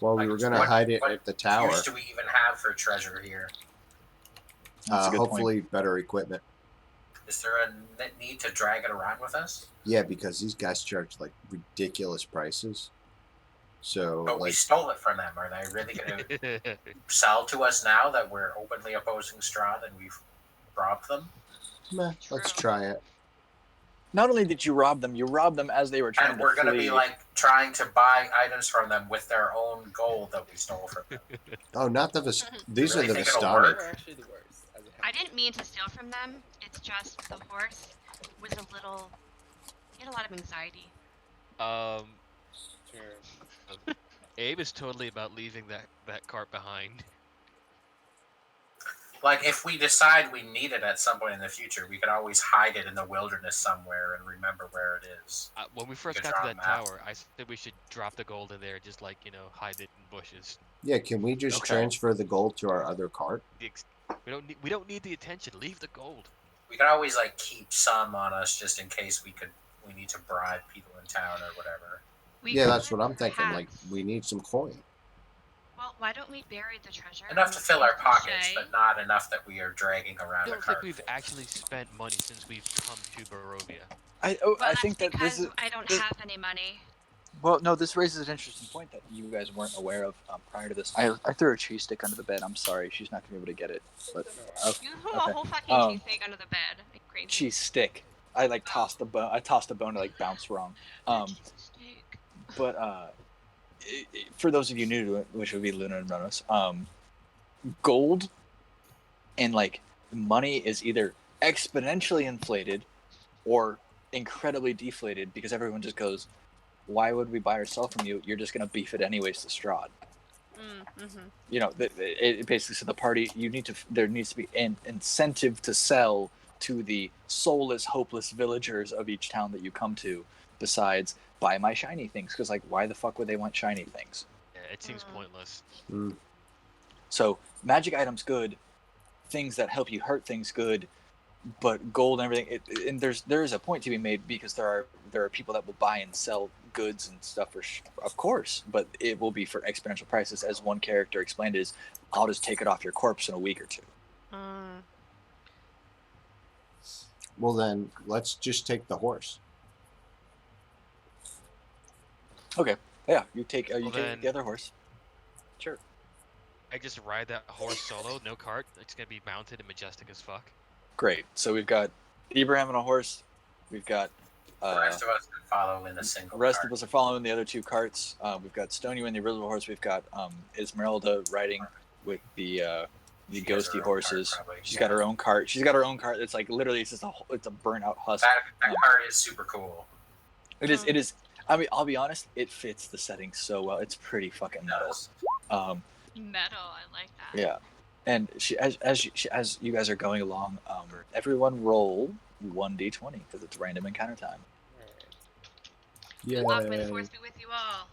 Well, we were gonna what- hide it what at the tower. use do we even have for treasure here? That's a good Hopefully, better equipment. Is there a need to drag it around with us? Yeah, because these guys charge like ridiculous prices. So, But we like, stole it from them. Are they really going to sell to us now that we're openly opposing Strahd and we've robbed them? meh, let's True. try it. Not only did you rob them as they were trying And to we're going to flee. be like trying to buy items from them with their own gold that we stole from them. Oh, not the these Really are the think it'll Vistani. work? They're actually the worst. As it I happens. didn't mean to steal from them. It's just the horse was a little. He had a lot of anxiety. Sure. Abe is totally about leaving that cart behind. Like, if we decide we need it at some point in the future, we could always hide it in the wilderness somewhere and remember where it is. When we first Good got to job, that Matt. tower, I said we should drop the gold in there, just like hide it in bushes. Yeah, can we just transfer the gold to our other cart? We don't need the attention. Leave the gold. We could always keep some on us just in case we need to bribe people in town or whatever. Yeah, that's what I'm thinking. Like, perhaps- we need some coin. Well, why don't we bury the treasure? Enough to fill our Cliche. pockets, but not enough that we are dragging I around a don't think cart. we've actually spent money since we've come to Barovia. I That's think that because this is I don't this- have any money. well. No, this raises an interesting point that you guys weren't aware of prior to this. I threw a cheese stick under the bed. I'm sorry, she's not gonna be able to get it. But You threw a okay. whole fucking Um, cheesesteak under the bed. Like crazy. cheese stick. I tossed the bone. I tossed a bone to bounce wrong. Cheesesteak. But for those of you new to it, which would be Luna and Ronos, gold and money is either exponentially inflated or incredibly deflated because everyone just goes, "Why would we buy or sell from you? You're just gonna beef it anyways to Strahd." It basically so the party there needs to be an incentive to sell to the soulless, hopeless villagers of each town that you come to. Besides, buy my shiny things because why the fuck would they want shiny things? Yeah, it seems pointless. So magic items good, things that help you hurt things good, but gold and everything. And there is a point to be made because there are people that will buy and sell goods and stuff of course, but it will be for exponential prices. As one character explained, is I'll just take it off your corpse in a week or two. Well, then let's just take the horse. Okay. Yeah, you take Well, then- the other horse. Sure. I just ride that horse solo, no cart. It's gonna be mounted and majestic as fuck. Great. So we've got Ibrahim on a horse. We've got The rest of us can follow in the the single rest cart. of us are following the other two carts. We've got Stony in the original horse. We've got Esmeralda riding with the She has her ghosty own cart, horses. probably, She's yeah. got her own cart. She's got her own cart. It's like literally it's just it's a burnt out husk. That cart is super cool. It is. I mean, I'll be honest. It fits the setting so well. It's pretty fucking It metal. does. Metal, I like that. Yeah, and as you guys are going along, everyone roll 1d20 because it's random encounter time. The walk may the force be with you all.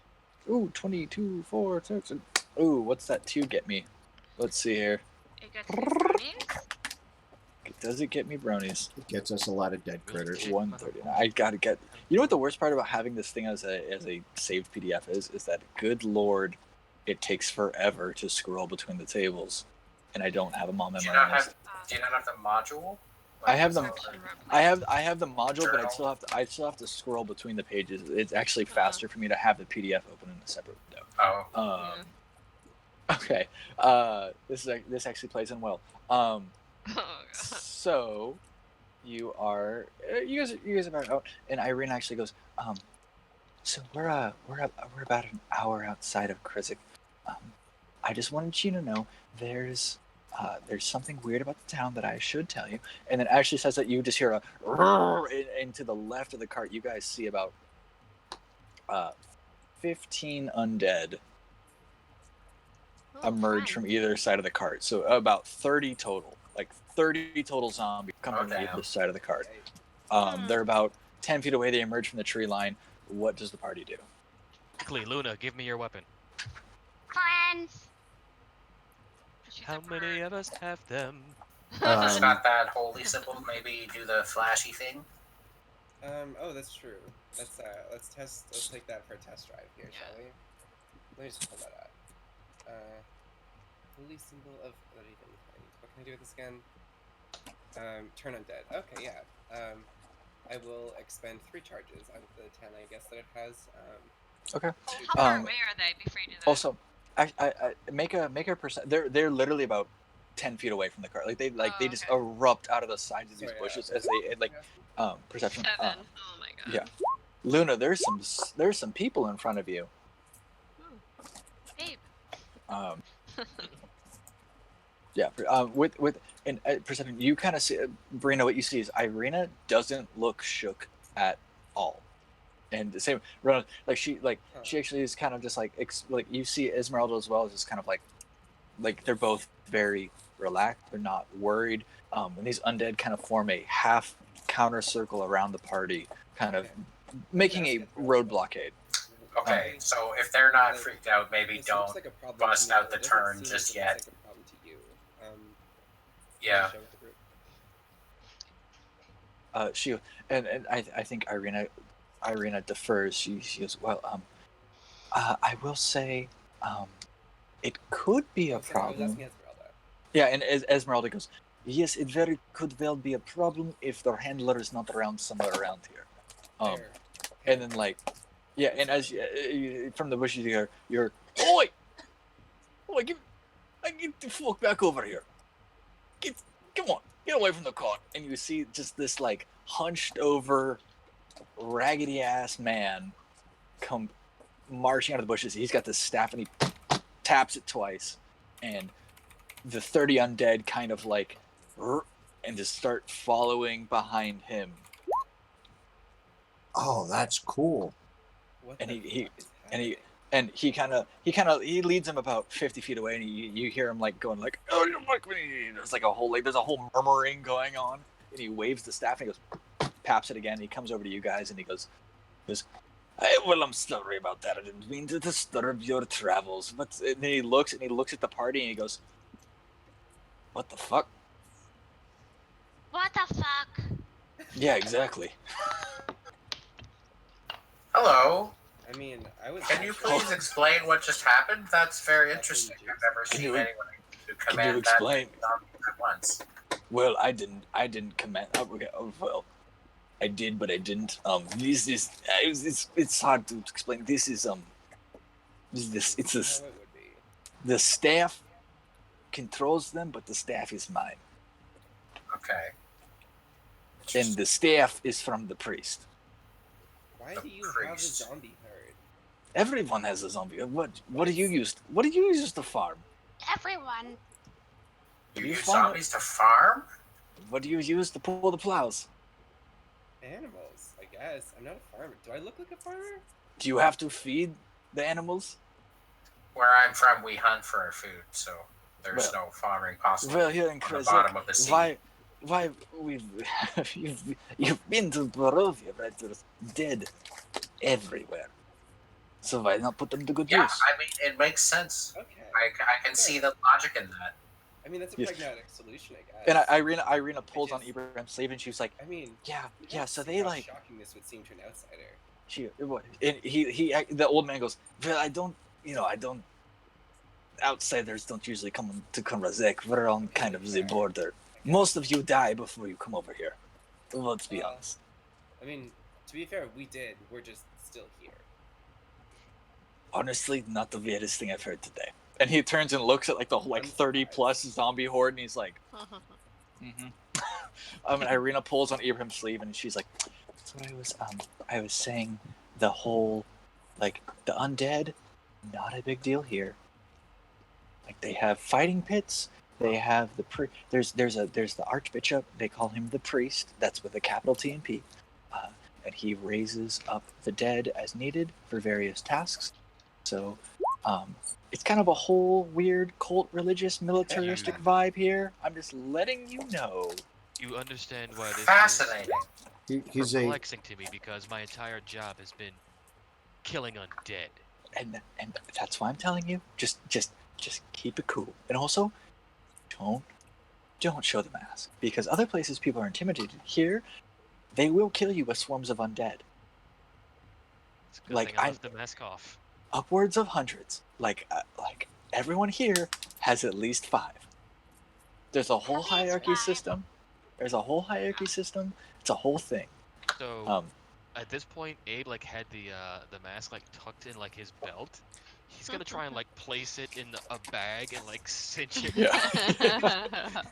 Ooh, 22, 4, 6. Ooh, what's that 2 get me? Let's see here. It gets you brownies. Does it get me brownies? It gets us a lot of dead critters. 139. I gotta get. You know what the worst part about having this thing as a saved PDF is that good lord, it takes forever to scroll between the tables, and I don't have them all Do you memorized. not have the module? I have them. Description I replacement. have the module, but I still have to scroll between the pages. It's actually faster for me to have the PDF open in a separate window. Oh. Okay. This actually plays in well. Oh, God. So you guys are out, and Irene actually goes. So we're about an hour outside of Krizik. I just wanted you to know there's something weird about the town that I should tell you. And then Ashley says that you just hear a roar, and to the left of the cart, you guys see about 15 undead Oh, emerge fun. from either side of the cart. So about 30 total, like 30 total zombies come from damn. either side of the cart. They're about 10 feet away. They emerge from the tree line. What does the party do? Quickly, Luna, give me your weapon. Friends. She's How a many bird. of us have them? It's got that holy symbol. Maybe do the flashy thing. Oh, that's true. Let's test. Let's take that for a test drive here, shall we? Let me just pull that up. Holy symbol of what can I do with this again? Turn undead. Okay, yeah. I will expend 3 charges out of the 10, I guess, that it has. Okay. How far away are they before you do that? Also, I make a percent. They're literally about 10 feet away from the cart. Like they just okay. erupt out of the sides of these Sorry, bushes as they like perception. 7. Oh my god. Yeah. Luna, there's some people in front of you. Ooh. Babe. Yeah. With and perception, you kind of see Brina. What you see is Irina doesn't look shook at all, and the same Rona, she actually is kind of just like you see Esmeralda as well, is just kind of like they're both very relaxed. They're not worried. And these undead kind of form a half counter circle around the party, kind of making a road blockade. Okay, so if they're not freaked out, maybe This don't looks like a problem bust to me, out the but it turn doesn't seem just like it yet. looks like a problem to you. Yeah. Share with the group. She and I think Irina defers. She goes, well, I will say, it could be a Oh, sorry, I was problem. asking Esmeralda. Yeah, and Esmeralda goes, yes, it very could well be a problem if their handler is not around somewhere around here. Fair. And then yeah, and as from the bushes you hear, oi, get the fuck back over here. Come on, get away from the cart. And you see just this hunched over, raggedy ass man come marching out of the bushes. He's got this staff and he taps it twice, and the 30 undead kind of and just start following behind him. Oh, that's cool. What And the he fuck is happening? and he leads him about 50 feet away, and you hear him going oh, you like me. There's a whole murmuring going on, and he waves the staff and he goes, taps it again. And he comes over to you guys and he goes, hey, well, I'm sorry about that. I didn't mean to disturb your travels. But and then he looks at the party and he goes, what the fuck? What the fuck? Yeah, exactly. Hello. I mean, I was. Can you please explain what just happened? That's very interesting. I've never seen anyone who Can you command that explain? many zombies at once. Well, I didn't command. Okay, well, I did, but I didn't. This is it's hard to explain. This is it's a, How it would be. the staff controls them, but the staff is mine, Okay. and the staff is from the priest. Why The do you have a priest. zombie herd? Everyone has a zombie. What do you use? What do you use to farm? Everyone. You You use farm zombies to farm? What do you use to pull the plows? Animals, I guess. I'm not a farmer. Do I look like a farmer? Do you have to feed the animals? Where I'm from, we hunt for our food, so there's Well- no farming possible Well, here in on the Krezek, bottom of the sea. why you've been to Barovia, right? There's dead everywhere. So why not put them to good Yeah, use? I mean, it makes sense. Okay. I can see the logic in that. I mean, that's a Yes. pragmatic solution, I guess. And Irina pulls on just- Ibrahim's sleeve, and she was like, I mean, "Yeah, you yeah." don't So see they how like shocking this would seem to an outsider. and the old man goes, "Well, I don't outsiders don't usually come to Krezek. We're on kind of the border. Most of you die before you come over here. Let's be honest." I mean, to be fair, we did. We're just still here. Honestly, not the weirdest thing I've heard today. And he turns and looks at like the whole I'm 30 plus zombie horde, and he's like, Mm-hmm. and Irina pulls on Ibrahim's sleeve, and she's like, "That's what I was saying. The whole, like the undead, not a big deal here. Like they have fighting pits. They have the there's the archbishop. They call him the priest. That's with a capital T and P, and he raises up the dead as needed for various tasks. So, it's kind of a whole weird cult, religious, militaristic vibe here. I'm just letting you know." You understand why this Fascinating. is perplexing to me, because my entire job has been killing undead. And that's why I'm telling you. Just keep it cool. And also, don't show the mask, because other places people are intimidated. Here, they will kill you with swarms of undead. It's a good Like, thing I I'm- left the mask off. Upwards of hundreds. Like everyone here has at least 5. There's a whole At least hierarchy 5. system. There's a whole hierarchy system. It's a whole thing. So at this point, Abe like had the mask like tucked in like his belt. He's gonna try and like place it in a bag and like cinch it. Yeah.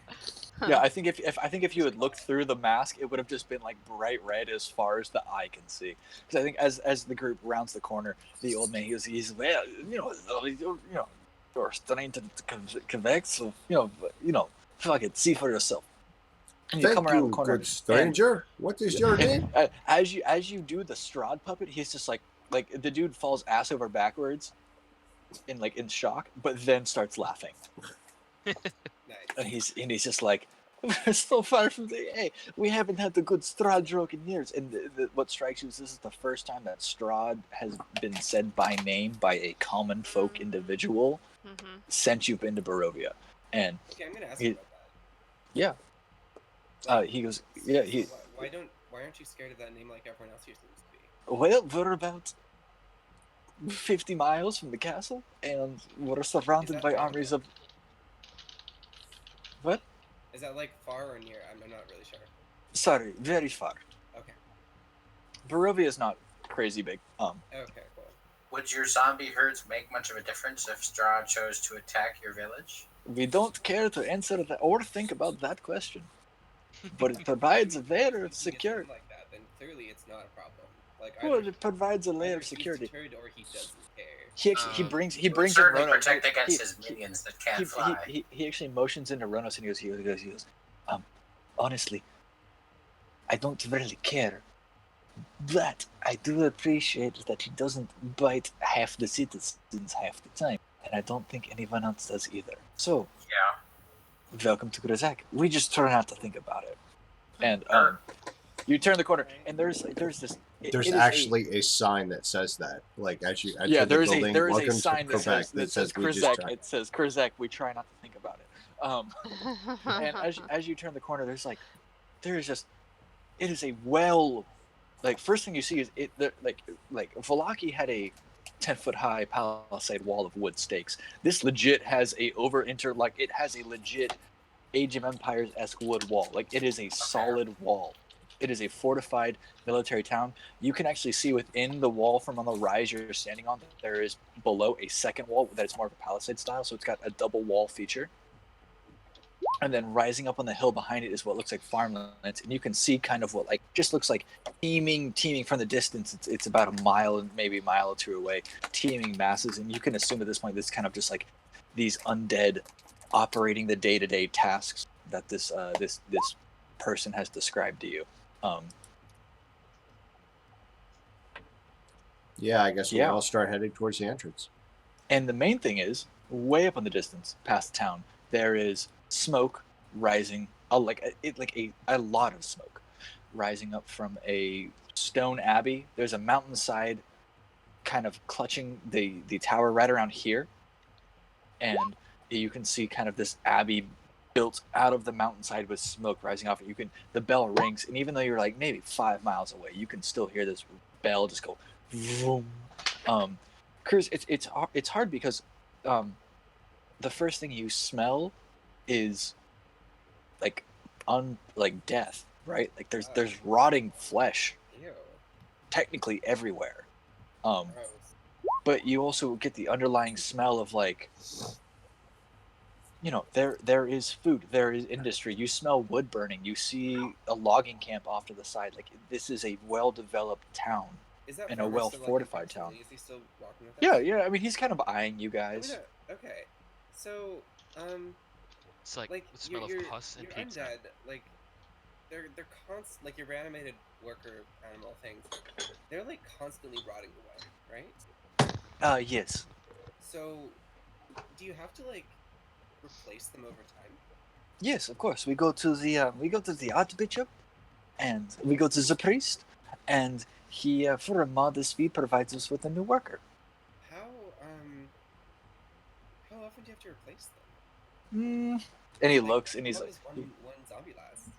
Yeah, I think if you had looked through the mask, it would have just been like bright red as far as the eye can see. Because I think as the group rounds the corner, the old man he's well, you're starting to Quebec, so fuck it, see for yourself. And Thank come around you, the corner, good stranger. What is your name? and as you do the Strahd puppet, he's just like the dude falls ass over backwards, in shock, but then starts laughing. Nice. And he's just like, "We're so far from the hey, we haven't had the good Strahd joke in years." And what strikes you is this is the first time that Strahd has been said by name by a common folk individual Mm-hmm. since you've been to Barovia. And Okay, I'm gonna ask He- you about that. yeah, he goes, yeah, he Why aren't you scared of that name like everyone else here seems to be? well, we're about 50 miles from the castle, and we're surrounded that by far? armies of what? Is that like far or near? I'm not really sure. Sorry, very far. Okay. Barovia is not crazy big. Okay, cool. Would your zombie herds make much of a difference if Strahd chose to attack your village? We don't care to answer that or think about that question, but it provides a layer of If you get security. something like that, then clearly it's not a problem. Like Well, either, it provides a layer either of he's security. deterred or he doesn't care. He actually he brings in Certainly Ronos. protect against he- his he- minions that can't fly. he actually motions into Ronos and he goes, honestly, I don't really care, but I do appreciate that he doesn't bite half the citizens half the time, and I don't think anyone else does either. So, Yeah. welcome to Krezek. We just try not to think about it. And Sure. you turn the corner, and there's this. There's it is actually a sign that says that. Like as you enter yeah, the there is building, a welcome sign to Quebec that says we just Krezek. tried. It says Krezek. We try not to think about it. And as you turn the corner, there is a well, like first thing you see is like Valaki had a 10-foot high palisade wall of wood stakes. This legit has a it has a legit Age of Empires-esque wood wall. Like, it is a solid wall. It is a fortified military town. You can actually see within the wall from on the rise you're standing on, there is below a second wall that is more of a palisade style, so it's got a double wall feature. And then rising up on the hill behind it is what looks like farmlands, and you can see kind of what like just looks like teeming from the distance. It's about a mile, maybe a mile or two away, teeming masses, and you can assume at this point this kind of just like these undead operating the day-to-day tasks that this person has described to you. Yeah, I guess we'll Yeah. all start heading towards the entrance. And the main thing is, way up in the distance, past town, there is smoke rising, a lot of smoke rising up from a stone abbey. There's a mountainside kind of clutching the tower right around here, and you can see kind of this abbey built out of the mountainside with smoke rising off it. The bell rings, and even though you're like maybe 5 miles away, you can still hear this bell just go vroom. Cruz, it's hard because the first thing you smell is like death, right? Like there's rotting flesh Ew. technically everywhere. Gross. But you also get the underlying smell of like, there is food, there is industry. You smell wood burning. You see a logging camp off to the side. Like, this is a well-developed town. Is that In a farmer well-fortified still, like, in town. proximity? Is he still walking with us? Yeah. I mean, he's kind of eyeing you I guys. mean, okay. So, It's like, like the smell of pus and your pizza. undead, like they're constant, like your reanimated worker animal things. They're like constantly rotting away, right? Yes. So, do you have to like replace them over time? Yes, of course. We go to the archbishop, and we go to the priest, and he, for a modest fee, provides us with a new worker. How often do you have to replace them? And he Like, looks, and how he's long like, does one zombie last?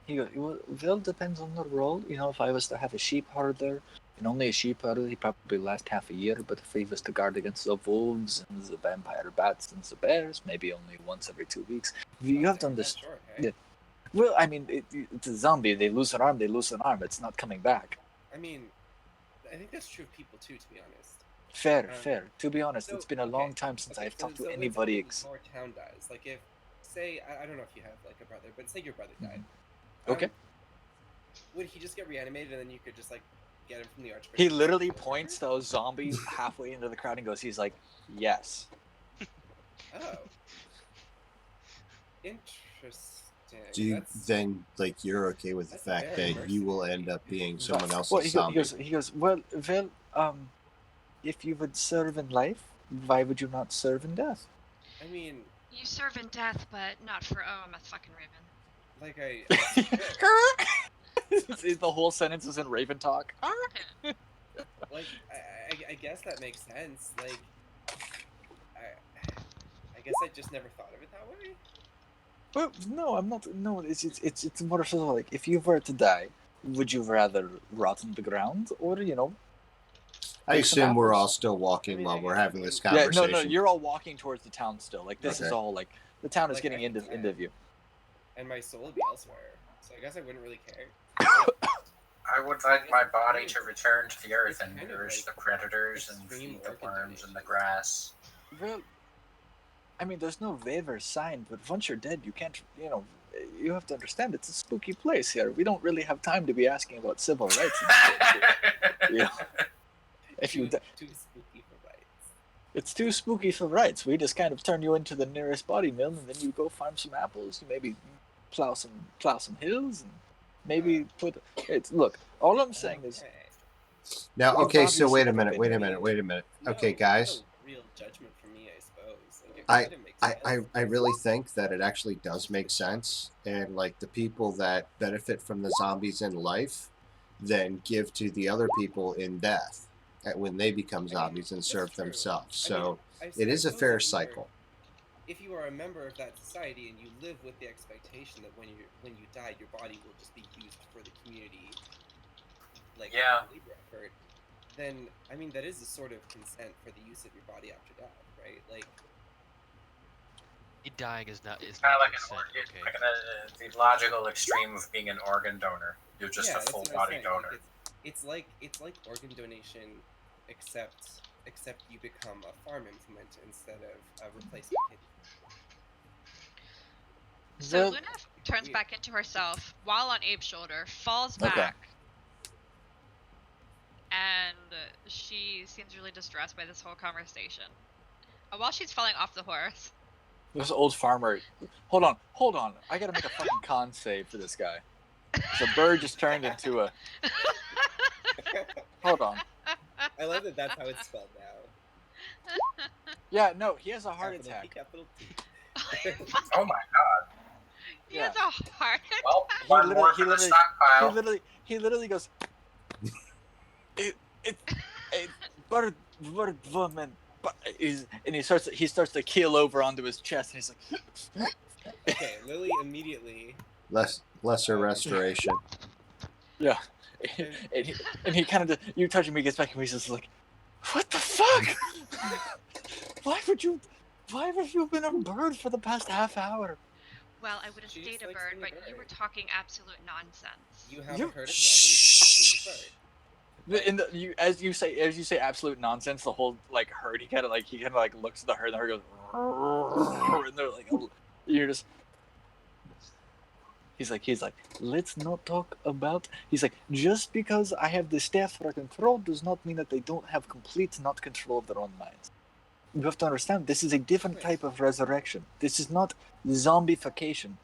he goes, well, depends on the role. If I was to have a sheep herder, and only a sheep herder, he probably last half a year. But if he was to guard against the wolves and the vampire bats and the bears, maybe only once every 2 weeks. You have to understand. Short, hey? Yeah. Well, I mean, it's a zombie. They lose an arm, It's not coming back. I mean, I think that's true of people too, to be honest. Fair. To be honest, So, it's been a long time since I've talked to so anybody. let's say your town dies. Like, if, say, I don't know if you have like a brother, but say your brother died. Okay. Would he just get reanimated and then you could just like get him from the archbishop? He literally points to a zombie halfway into the crowd and goes, he's like, yes. Oh. Interesting. Do you then, like, you're okay with the fact that you will end up being someone else's zombie? He goes, well, if you would serve in life, why would you not serve in death? I mean, You serve in death, but not for I'm a fucking raven. like The whole sentence is in Raven talk. like I guess that makes sense. Like, I guess I just never thought of it that way. Well, no, I'm not. No, it's more so like, if you were to die, would you rather rot on the ground or I pick some assume we're all apples? still walking I mean, while I we're guess having this we Yeah, conversation. no, you're all walking towards the town still. Like, this is Okay. all like the town is Like, getting I could into die. view. And my soul would be elsewhere, so I guess I wouldn't really care. I would like my body to return to the earth It's and kind of nourish like the predators and extreme feed the organ worms and the donation. grass. Well, I mean, there's no waiver signed, but once you're dead, you can't. You have to understand, it's a spooky place here. We don't really have time to be asking about civil rights. If you, Too spooky for rights. it's too spooky for rights. We just kind of turn you into the nearest body mill, and then you go farm some apples. You maybe plow some hills, and maybe put. Look. All I'm saying is. Now, You've okay, so obviously wait a never minute. No, Okay, guys. no real judgment from me, I suppose. Like, it kind of makes sense. I really think that it actually does make sense, and like the people that benefit from the zombies in life then give to the other people in death when they become zombies and that's serve true. themselves. I So mean, it is a suppose fair if cycle. If you are a member of that society and you live with the expectation that when you die, your body will just be used for the community, like labor effort, then I mean that is a sort of consent for the use of your body after death, right? Like, Dying is not Kind not of like an consent. organ, Okay. like the logical extreme of being an organ donor. You're just yeah, a that's full what I was body saying. donor. Like, it's like organ donation, except you become a farm implement instead of a replacement kidney. So Well, Luna turns Yeah. back into herself while on Abe's shoulder, falls Okay. back, and she seems really distressed by this whole conversation. While she's falling off the horse, This old farmer. Hold on. I gotta make a fucking con save for this guy. So bird just turned into a. Hold on. I love that that's how it's spelled now. Yeah, no, he has a heart Capital attack. T, capital T. Oh my god. he has a heart attack. Well, He one more literally, for the stockpile. he literally goes. Bird woman, and he starts to keel over onto his chest, and he's like, Okay, Lily immediately. Lesser restoration. yeah, and he kind of, you touch him, he gets back, and he's just like, what the fuck? Why have you been a bird for the past half hour? Well, I would have She stayed just a likes bird, being a but you were bird. talking absolute nonsense. You haven't You- heard of zombies. She's a bird. As you say absolute nonsense, the whole like herd, he kind of like looks at the herd, and the herd goes, and they're like, you're just. He's like, let's not talk about. He's like, just because I have the staff for control does not mean that they don't have complete not control of their own minds. You have to understand, this is a different type of resurrection. This is not zombification.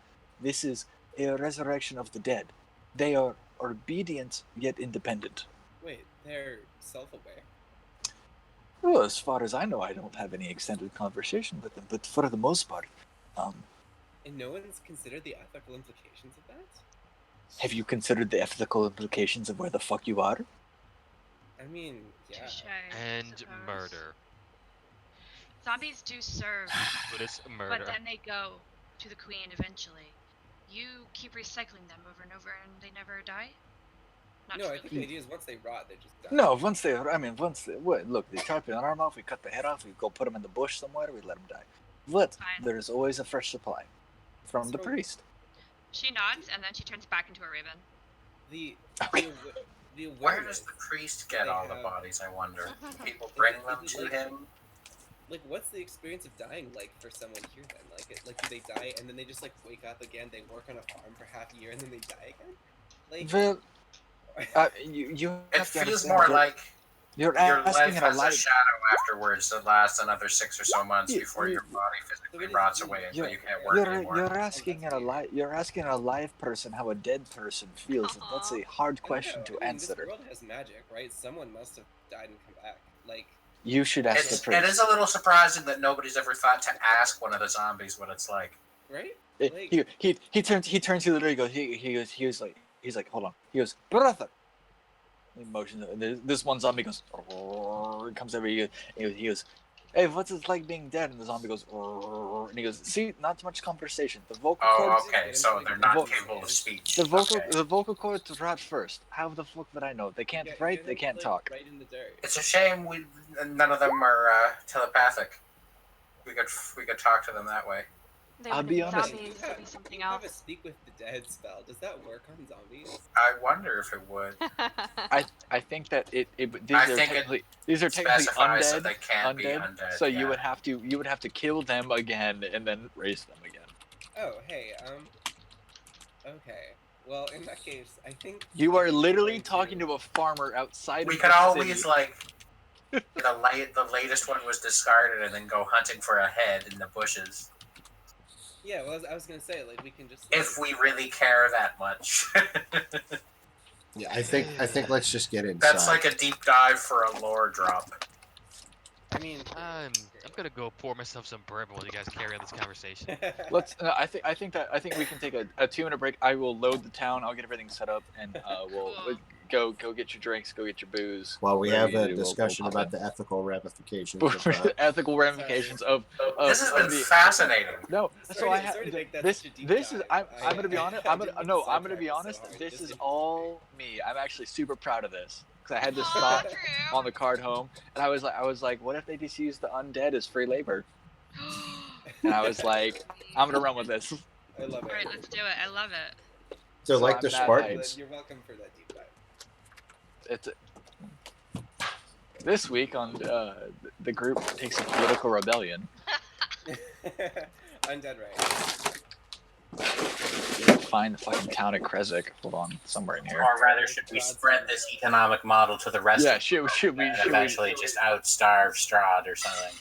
This is a resurrection of the dead. They are obedient yet independent. Wait, they're self-aware. Well, as far as I know, I don't have any extended conversation with them, but for the most part, And no one's considered the ethical implications of that? have you considered the ethical implications of where the fuck you are? I mean, yeah. Touche, I And suppose. murder. Zombies do serve, But it's but murder. then they go to the queen eventually. You keep recycling them over and over, and they never die. Not No, I truly. think the idea is once they rot, they just die. No, look, they chop your arm off, we cut the head off, we go put them in the bush somewhere, we let them die. But Fine. there is always a fresh supply from the So- priest. She nods, and then she turns back into a raven. The Where awareness, does the priest get they all the have- bodies, I wonder? Do people bring them Is it to like- him? like, what's the experience of dying like for someone here then? Like, do they die and then they just like wake up again? They work on a farm for half a year and then they die again? Like, Well, you It have to feels understand, more like you're your life asking in a has a life. shadow afterwards that lasts another 6 or so months You- before you- your body physically So it is- rots away until you can't work anymore. You're asking you're asking a live person how a dead person feels. And that's a hard question to answer. This world has magic, right? Someone must have died and come back. Like, You should ask the It priest. is a little surprising that nobody's ever thought to ask one of the zombies what it's like. right? He turns to the lady. He's like hold on. He goes, brother. He motions. This one zombie goes. Comes over. He goes, hey, what's it like being dead? And the zombie goes. And he goes, see, not much conversation. The vocal Oh, cords. okay, so they're not capable of speech. The vocal cords rot first. How the fuck would I know? They can't Get write. They them, can't like, talk. right in the dirt. It's a shame none of them are telepathic. We could talk to them that way. They I'll wouldn't be be honest. zombies, they'd be something You have a else. speak with the dead spell. Does that work on zombies? I wonder if it would. I think that these I are think it technically specifies that undead. they can't be Undead. undead. So yeah. you would have to kill them again and then raise them again. Oh, hey, okay. Well, in that case, I think You are I'm literally going talking to a farmer outside We of could the always city. like the latest one was discarded and then go hunting for a head in the bushes. Yeah, well, I was gonna say, like, we can just. If we really care that much. Yeah, I think let's just get inside. That's like a deep dive for a lore drop. I mean, I'm gonna go pour myself some bourbon while you guys carry on this conversation. Let's. I think we can take a 2-minute break. I will load the town. I'll get everything set up, and we'll Cool. go get your drinks. Go get your booze. While we whatever have you a do, discussion we'll about pop the ethical ramifications in. of Ethical ramifications of. This has been the- fascinating. No, Sorry so I to- have sorry to make that this. such a deep This is. dive. I'm gonna be honest. I'm didn't gonna mean to I'm gonna be sidetrack honest. so hard. This Just is a- all me. I'm actually super proud of this because I had this Aw, thought Drew. on the card home, and I was like, what if they just use the undead as free labor? and I was like, I'm gonna run with this. I love it. All right, let's do it. I love it. They're So like I'm the that Spartans. You're welcome for that deep dive. It's this week on the group takes a political rebellion. Undead Right. Find the fucking town of Kresik. Hold on, somewhere in here. Or rather, should we spread this economic model to the rest Yeah, of should we? and eventually just outstarve Strahd or something?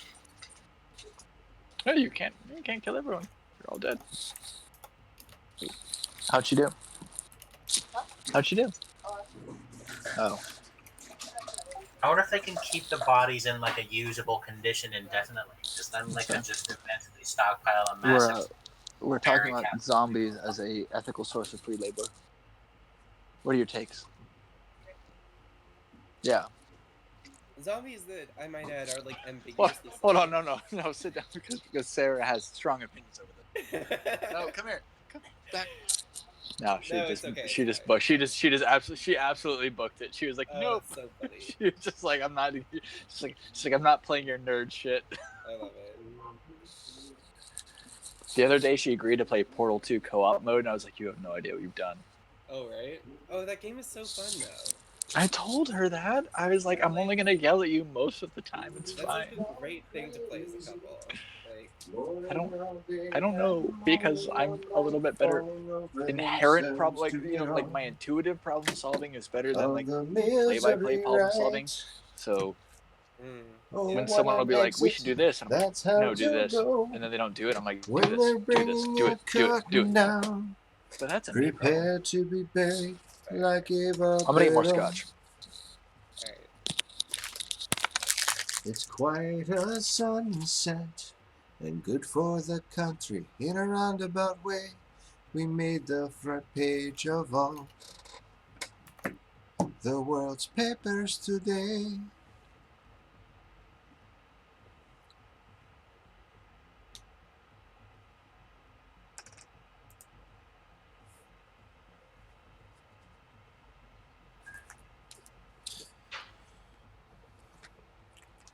No, you can't kill everyone. You're all dead. How'd she do? How'd she do? Oh. I wonder if they can keep the bodies in like a usable condition indefinitely. Because then they could just eventually stockpile a massive. We're talking Very about zombies as a ethical source of free labor. What are your takes? Yeah. Zombies that I might add are like Hold, ambiguously. hold on, no, sit down because Sarah has strong opinions over this. No, come here, back. No, she No, just it's okay, she it's just fine. booked. She absolutely booked it. She was like, Oh, nope. that's so funny. She was just like, I'm not. She's like, I'm not playing your nerd shit. I love it. The other day, she agreed to play Portal 2 co-op mode, and I was like, you have no idea what you've done. Oh, right? Oh, that game is so fun, though. I told her that. I was like, I'm only gonna yell at you most of the time. It's That's fine. like a great thing to play as a couple. Like, I don't know, because I'm a little bit better. Inherent problem, like, you know, like my intuitive problem solving is better than like play-by-play problem solving. So when someone will be like, we should do this, and I'm like, no, do this, and then they don't do it, I'm like, do it. But that's a me problem. Prepare to be buried like a I'm gonna eat more scotch. alright. It's quite a sunset and good for the country. In a roundabout way, we made the front page of all the world's papers today.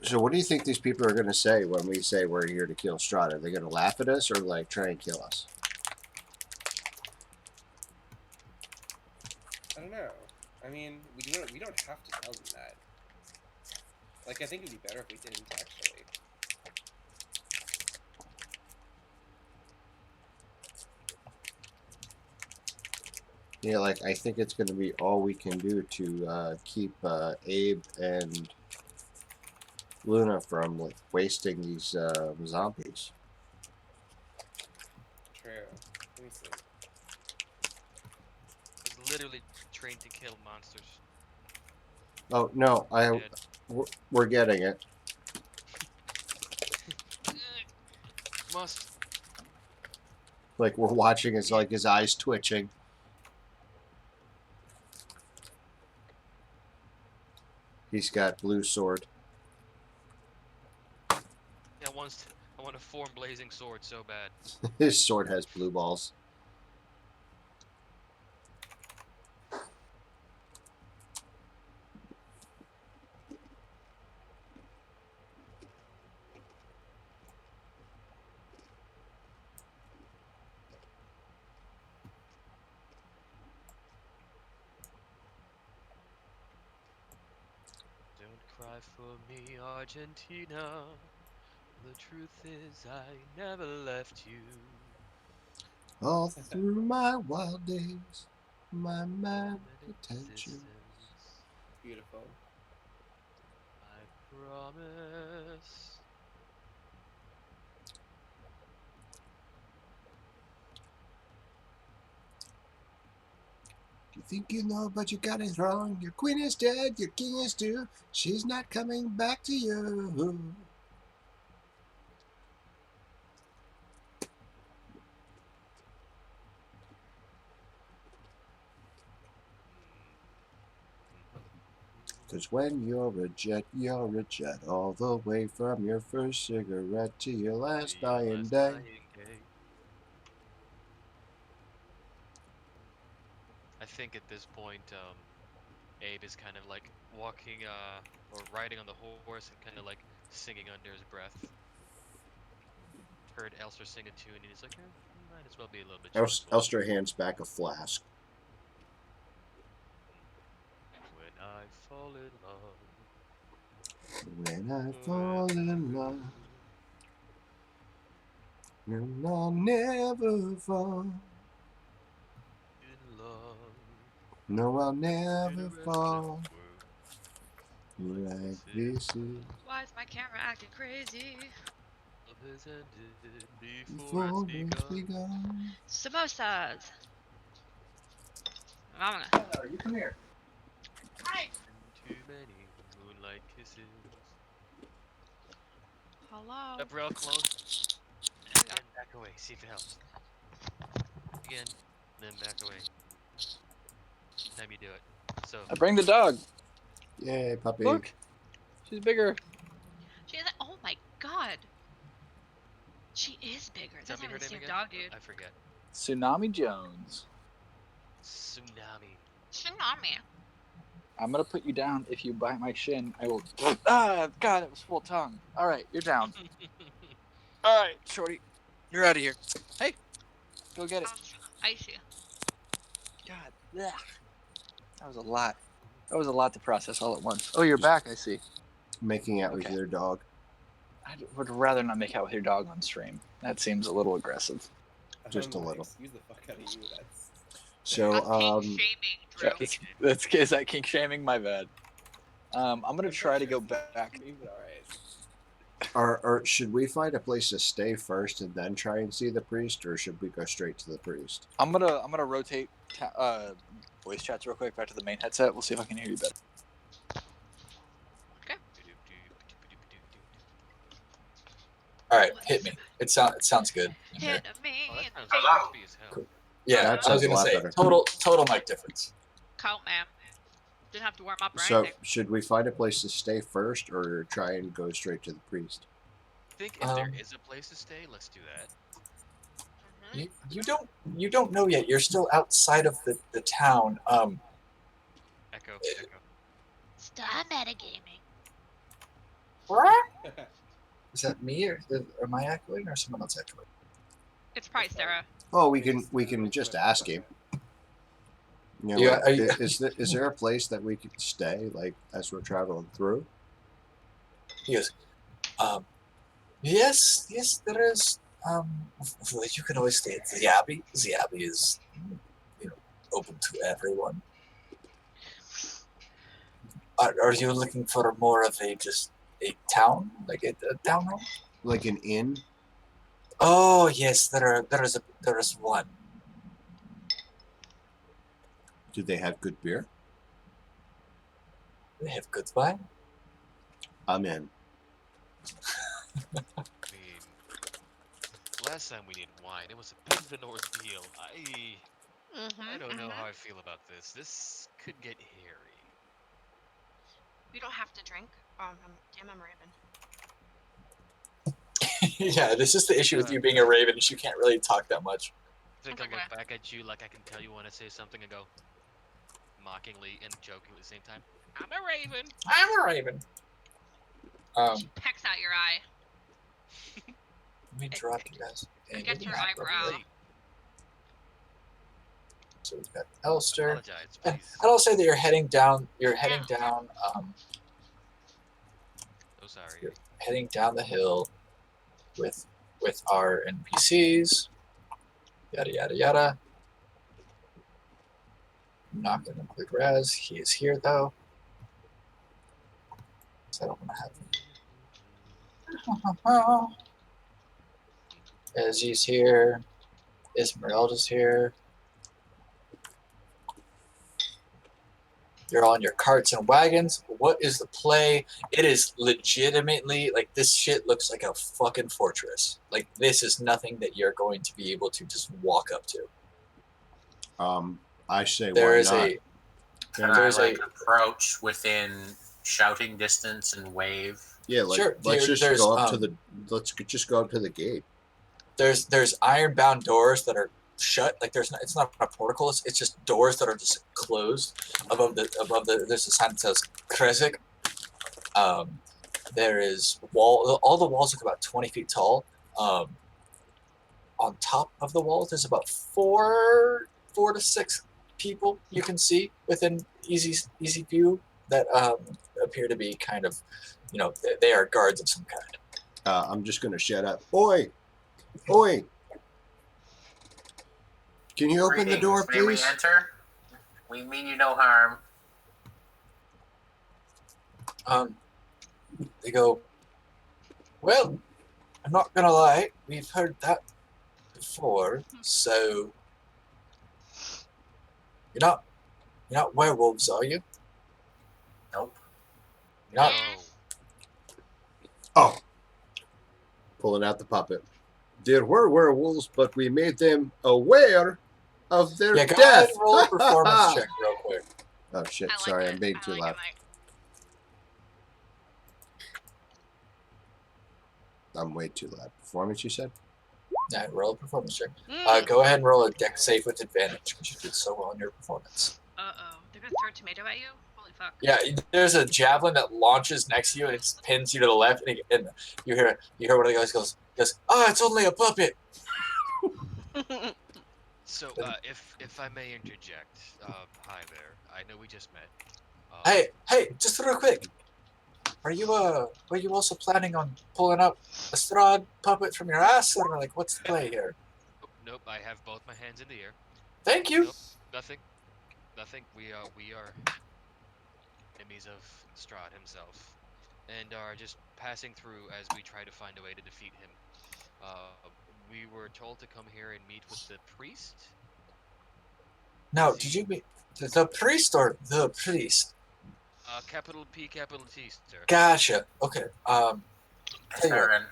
So what do you think these people are going to say when we say we're here to kill Strahd? Are they going to laugh at us or like try and kill us? I don't know. I mean, we don't have to tell them that. Like, I think it'd be better if we didn't, actually. Yeah, like I think it's going to be all we can do to keep Abe and Luna from like wasting these zombies. True. Let me see. It's literally trained to kill monsters. Oh no, we're getting it. Must. Like we're watching his like his eyes twitching. He's got blue sword. Yeah, I want a form blazing sword so bad. His sword has blue balls. Don't cry for me, Argentina. The truth is I never left you. All through my wild days, my mad attention. Beautiful. I promise. You think you know, but you got it wrong. Your queen is dead, your king is too. She's not coming back to you. Cause when you're a jet all the way from your first cigarette to your last dying day. I think at this point, Abe is kind of like walking, or riding on the horse and kind of like singing under his breath. heard Elster sing a tune, and he's like, might as well be a little bit joyful. Elster hands back a flask. When I fall in love. When I fall in love, and I'll never fall. In love. No, I'll In never a restless fall. world. Like this is Why is my camera acting crazy? Love has ended before it's it's begun. begun. Samosas. Mama. You come here. Too many moonlight kisses. Hello. Up real close. There we go. And back away. See if it helps. Again. Then back away. Each time you do it. So. I bring the dog. Yay, puppy. Look, she's bigger. She is. Oh my god. She is bigger. Tell That's me not her even the name same again? dog, dude. I forget. Tsunami Jones. Tsunami. Tsunami. I'm gonna put you down. If you bite my shin, I will. Ah, God, it was full tongue. All right, you're down. All right, shorty, you're out of here. Hey, go get it. Icy. God, ugh. That was a lot. That was a lot to process all at once. Oh, you're back. I see. Making out with Okay. your dog. I would rather not make out with your dog on stream. That seems a little aggressive. Just a I little. Excuse the fuck out of you. That's. So, That's kink shaming, Drew. Is that kink shaming? My bad. I'm gonna try to go back. or should we find a place to stay first and then try and see the priest, or should we go straight to the priest? I'm gonna rotate voice chats real quick back to the main headset. We'll see if I can hear you better. All right, hit me. It sounds good. Hit me. Oh, that sounds Hello. creepy as hell. Yeah, That I was sounds a gonna lot say better. total mic difference. Count, man. Didn't have to warm up or So, anything. should we find a place to stay first, or try and go straight to the priest? I think if there is a place to stay, let's do that. You don't know yet. You're still outside of the town. Echo. Stop metagaming. Is that me or am I echoing or someone else echoing? It's probably Sarah. Oh, we can just ask him. You know, Yeah, like, is there a place that we could stay, like, as we're traveling through? He goes, yes, there is. You can always stay at the Abbey. The Abbey is, open to everyone. Are you looking for more of a town, like a town hall? Like an inn? Oh yes, there is one. Do they have good beer? They have good wine. I'm in. I mean, last time we needed wine, it was a bit of an ordeal. I don't know how I feel about this. This could get hairy. We don't have to drink. Damn, I'm Raven. Yeah, this is the issue with you being a raven, is you can't really talk that much. I think I look back at you like I can tell you when I say something and go mockingly and joking at the same time. I'm a raven. I'm a raven. She pecks out your eye. Let me drop you guys. It gets your eyebrow. So we've got Elster. Apologize, And please. I'll say that you're heading down. You're heading down. So sorry. You're heading down the hill with our NPCs. Yada yada yada. I'm not gonna quick res. He is here though. So I don't want to have him. Ezzy's here. Esmeralda's here. You're on your carts and wagons. What is the play? It is legitimately, like, this shit looks like a fucking fortress. Like, this is nothing that you're going to be able to just walk up to. I say There why is not? Can I approach within shouting distance and wave? Yeah, like, Sure, let's just there's, go up to the go up to the gate. There's iron-bound doors that are shut. Like, it's not a portico. It's just doors that are just closed. Above the there's a sign that says Kresik. There is all the walls look about 20 feet tall. on top of the wall. There's about four to six people you can see within easy view that appear to be kind of, they are guards of some kind. I'm just going to shut up. Oi! Oi! Can you open the door, May we please? enter? We mean you no harm. They go, well, I'm not going to lie. We've heard that before, so you're not werewolves, are you? Nope. You're not. No. Oh. Pulling out the puppet. There were werewolves, but we made them aware of their Yeah, go death. ahead and roll a performance check real quick. Oh, shit. I like Sorry, it. I'm being I too like loud. it, Mike. I'm way too loud. Performance, you said? Yeah, roll a performance check. Mm. Go ahead and roll a deck save with advantage because you did so well in your performance. Uh-oh. They're gonna throw a tomato at you? Holy fuck. Yeah, there's a javelin that launches next to you and it pins you to the left, and you hear one of the guys goes, it's only a puppet. So, if I may interject, hi there. I know we just met. Hey, just real quick. Were you also planning on pulling up a Strahd puppet from your ass, or like what's the play here? Nope, I have both my hands in the air. Thank you. Nope, nothing. We are enemies of Strahd himself, and are just passing through as we try to find a way to defeat him. We were told to come here and meet with the priest. Now, did you meet the priest or the priest? Capital P, capital T, sir. Gotcha. Okay. Is there an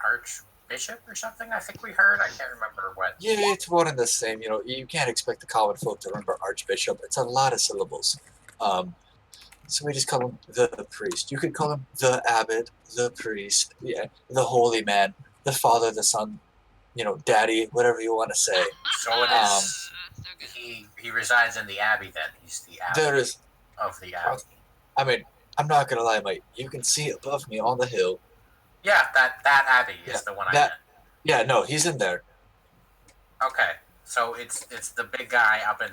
archbishop or something? I think we heard. I can't remember what. Yeah, it's one and the same. You can't expect the common folk to remember archbishop. It's a lot of syllables. So we just call him the priest. You could call him the abbot, the priest, the holy man, the father, the son, daddy, whatever you want to say. So it is. So good. He resides in the abbey. Then he's the abbot There is. of the abbey. I mean, I'm not gonna lie, mate. You can see above me on the hill. Yeah, that abbey is the one I meant. Yeah, no, he's in there. Okay, so it's the big guy up in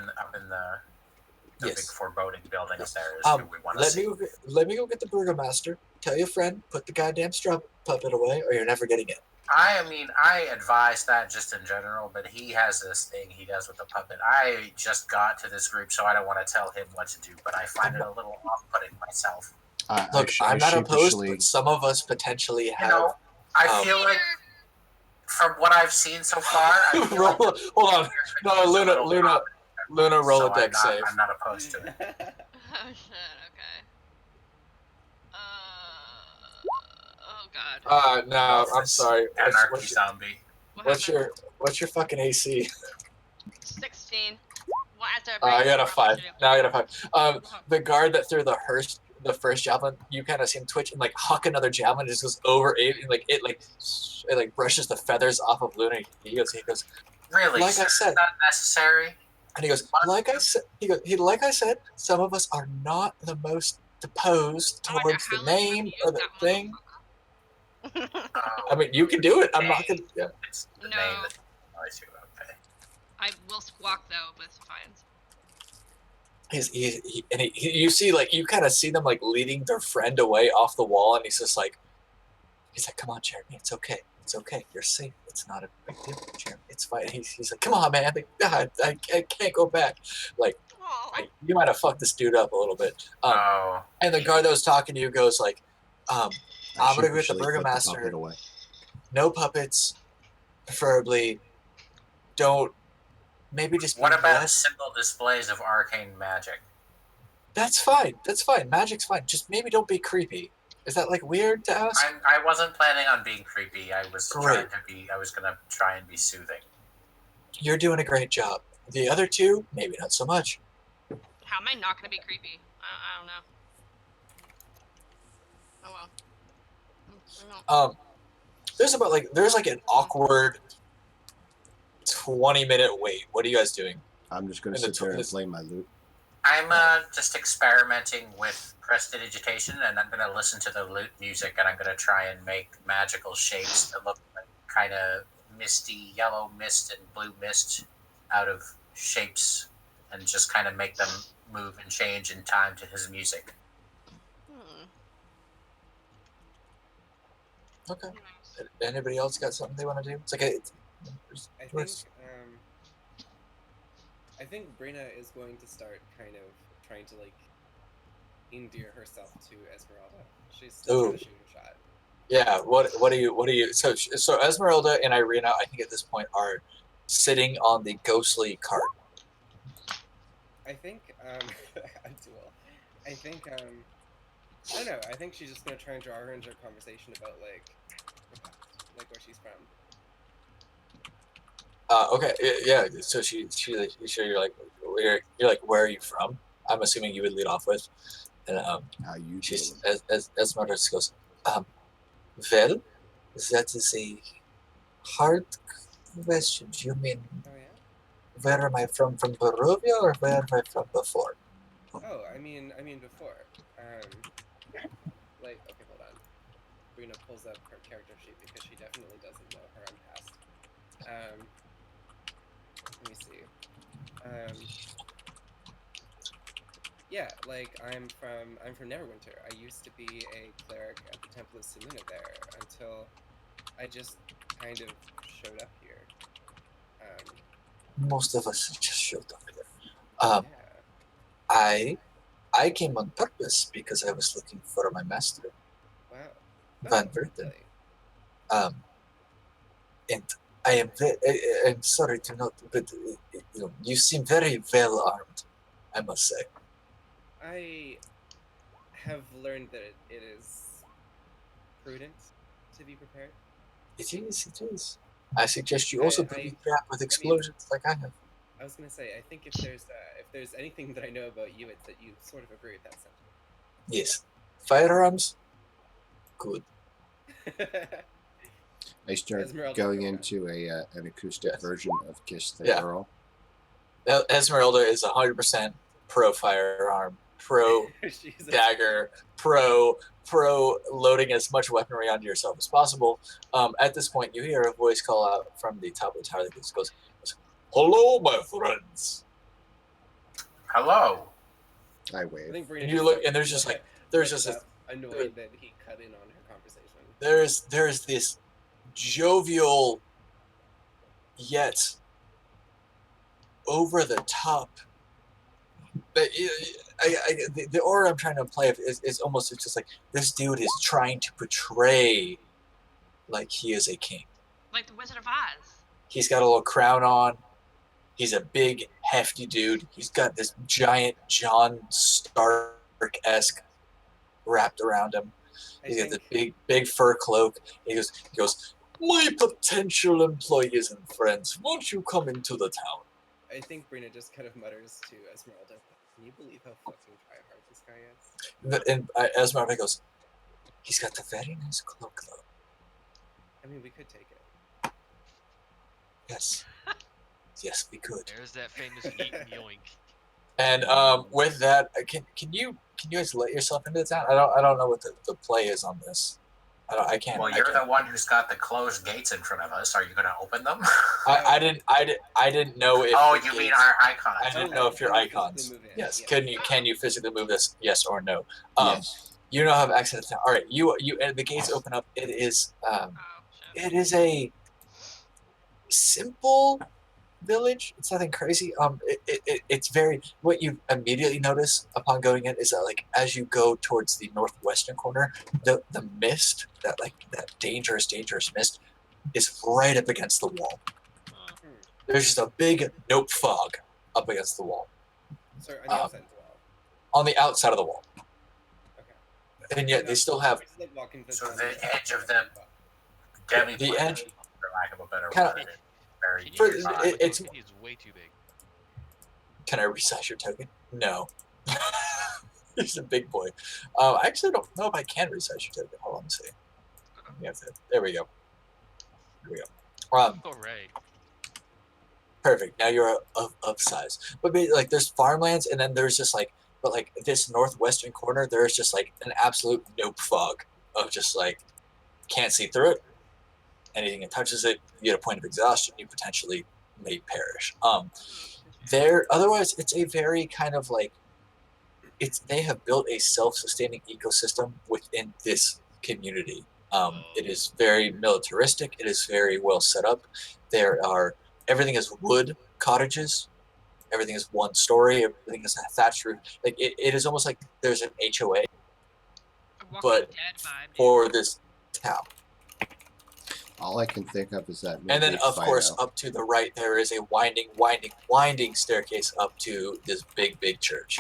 the Yes. big foreboding building up there is who we want to Let see. me go get the burgomaster. Tell your friend, put the goddamn Strahd puppet away, or you're never getting in. I advise that just in general, but he has this thing he does with the puppet. I just got to this group, so I don't want to tell him what to do, but I find it a little off-putting myself. Look, I'm not opposed, but some of us potentially have. I feel like, from what I've seen so far, I feel like hold on. No, Luna, roll a deck save. I'm not opposed to it. Oh shit, okay. Oh god. No, I'm sorry. Anarchy zombie. What's your fucking AC? 16. Well, after I got a 5. Now I got a 5. The guard that threw the first javelin, you kind of see him twitch and like huck another javelin, just goes over it, and it brushes the feathers off of Luna. He goes, Really? like I said, not necessary. and he goes, like I said, some of us are not the most disposed towards the name or the thing. I mean, you can do it. I'm not gonna. Yeah. It's the No. name that annoys you. Okay. I will squawk though, but it's fine. You see, like, you kind of see them like leading their friend away off the wall, and he's like, come on, Jeremy, it's okay, you're safe, it's not a big deal, Jeremy, it's fine. He's like, come on, man, God, I can't go back. Like, you might have fucked this dude up a little bit. And the guard that was talking to you goes like, I'm gonna go get the burgomaster. No puppets, preferably. Don't. Maybe just. What about simple displays of arcane magic? That's fine. Magic's fine. Just maybe don't be creepy. Is that like weird to ask? I wasn't planning on being creepy. I was gonna try and be soothing. You're doing a great job. The other two, maybe not so much. How am I not gonna be creepy? I don't know. Oh well. There's like an awkward 20-minute wait. What are you guys doing? I'm just gonna sit there and play my lute. I'm just experimenting with prestidigitation, and I'm gonna listen to the lute music, and I'm gonna try and make magical shapes that look like kind of misty yellow mist and blue mist out of shapes and just kind of make them move and change in time to his music. Okay. Anybody else got something they want to do? It's okay. I think Brina is going to start kind of trying to like endear herself to Esmeralda. She's still trying to shoot her shot. Yeah. What do you? So Esmeralda and Irina, I think at this point are sitting on the ghostly cart. I think a duel. I think I don't know. I think she's just gonna try and draw her into a conversation about like her past, like where she's from. Okay. Yeah. So you're like where are you from? I'm assuming you would lead off with, and How you she's doing? as Esmeralda just goes, well, that is a hard question. You mean Oh yeah. where am I from Perugia, or where am I from before? Oh, I mean before. Like okay, hold on. Brina pulls up her character sheet because she definitely doesn't know her own past. Let me see. Yeah, like I'm from Neverwinter. I used to be a cleric at the Temple of Seluna there until I just kind of showed up here. Most of us just showed up here. Yeah. I came on purpose because I was looking for my master, Wow. Van Verten. Really? And I am I'm sorry to note, but you seem very well armed, I must say. I have learned that it is prudent to be prepared. It is. I suggest you also be strapped with explosions like I have. I was gonna say, I think if there's anything that I know about you, it's that you sort of agree with that sentiment. Yes. Firearms? Good. I start Esmeralda going into an acoustic version of Kiss the Girl. Esmeralda is 100% pro firearm, pro dagger, pro loading as much weaponry onto yourself as possible. At this point, you hear a voice call out from the top of the tower that goes, "Hello, my friends." Hello. I wave. And you look, and there's just annoyed that he cut in on her conversation. There's this jovial yet over the top. But the aura I'm trying to play is almost, it's just like this dude is trying to portray like he is a king. Like the Wizard of Oz. He's got a little crown on. He's a big, hefty dude. He's got this giant John Stark-esque wrapped around him. He's got this big fur cloak. He goes, "My potential employees and friends, won't you come into the town?" I think Brina just kind of mutters to Esmeralda, "Can you believe how fucking tryhard this guy is?" And Esmeralda goes, "He's got a very nice cloak, though." I mean, we could take it. Yes. Yes, we could. There's that famous yeet and yoink. And with that, can you guys let yourself into the town? I don't know what the play is on this. I can't. Well, you're the one who's got the closed gates in front of us. Are you going to open them? I didn't know if. Oh, you mean our icons? I didn't know if your icons. Yes. Can you physically move this? Yes or no? Yes. You don't have access to. All right. You and the gates open up. It is a simple village. It's nothing crazy. It's very, what you immediately notice upon going in is that, like, as you go towards the northwestern corner, the mist, that dangerous mist, is right up against the wall. There's just a big nope fog up against the wall. Sorry, on the outside of the wall. On the outside of the wall. Okay. And yet they still have. So the edge of the demi. The edge. For lack of a better Kinda, word. it's He's way too big. Can I resize your token? No. He's a big boy. I actually don't know if I can resize your token. Hold on a second. There we go. There we go. All right. Perfect. Now you're of size. But like, there's farmlands, and then there's just like, but like this northwestern corner, there's just like an absolute nope fog of just like, can't see through it. anything that touches it, you get a point of exhaustion. You potentially may perish. Otherwise, it's a very kind of like they have built a self-sustaining ecosystem within this community. It is very militaristic. It is very well set up. Everything is wood cottages. Everything is one story. Everything is a thatched roof. Like it is almost like there's an HOA, Walking but Dead vibe, for this town. All I can think of is that movie And then, of course, Fido. up to the right, there is a winding staircase up to this big church.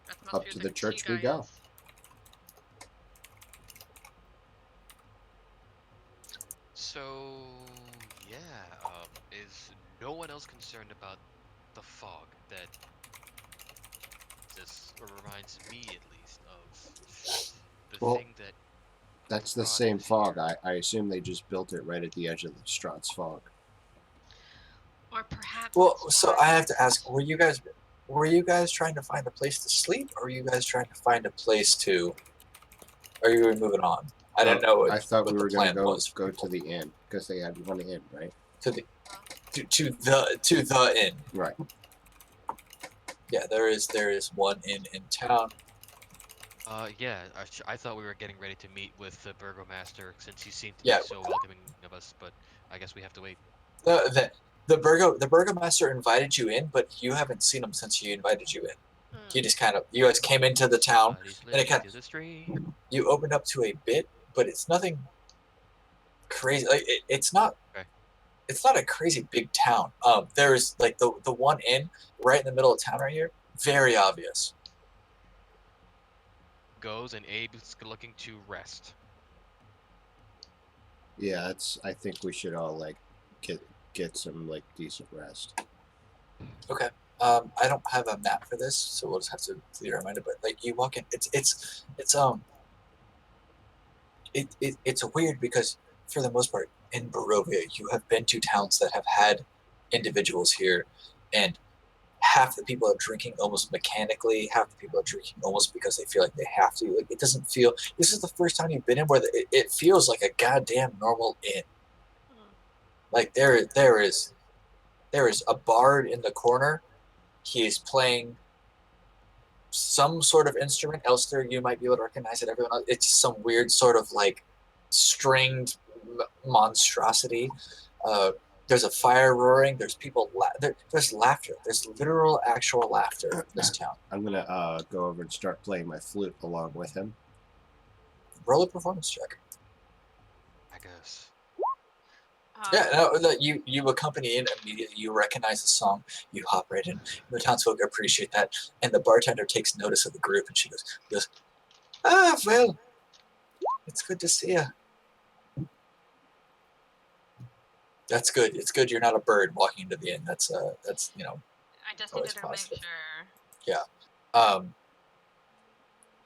That must Up be to where the church we tea guy go. is. So, yeah, is no one else concerned about the fog that this reminds me, at least, of the Well, thing that That's the brought same us fog. here? I assume they just built it right at the edge of the Strahd's fog. Or perhaps Well, it's so why I have to ask: Were you guys trying to find a place to sleep, or were you guys trying to find a place to? Or you were moving on? I didn't know I thought what we the were going plan to was. go to the inn because they had one inn, right? To the to the inn. Right. Yeah, there is one inn in town. Yeah, I thought we were getting ready to meet with the burgomaster since he seemed to Yeah. be so welcoming of us, but I guess we have to wait. The burgomaster invited you in, but you haven't seen him since he invited you in. He just you guys came into the town, Somebody's and listening to the stream. you opened up to a bit, but it's nothing crazy. Like it's not. Okay. It's not a crazy big town. There's like the one inn right in the middle of town right here. Very obvious. Goes and Abe's looking to rest. Yeah, I think we should all like get some like decent rest. Okay. I don't have a map for this, so we'll just have to be reminded. But like you walk in, it's weird because for the most part in Barovia, you have been to towns that have had individuals here, and half the people are drinking almost mechanically, half the people are drinking almost because they feel like they have to. Like it doesn't feel. This is the first time you've been in where it feels like a goddamn normal inn. Like there is a bard in the corner. He is playing some sort of instrument. Elster, you might be able to recognize it. Everyone else, it's some weird sort of like stringed monstrosity. There's a fire roaring. There's people. There's laughter. There's literal, actual laughter in this town. I'm gonna go over and start playing my flute along with him. Roll a performance check. I guess. Yeah, no, you accompany in immediately. You recognize the song. You hop right in. The townsfolk appreciate that, and the bartender takes notice of the group, and she goes, "Ah, well, it's good to see you." That's good. It's good you're not a bird walking into the inn. That's I just always needed to make positive. sure. Yeah.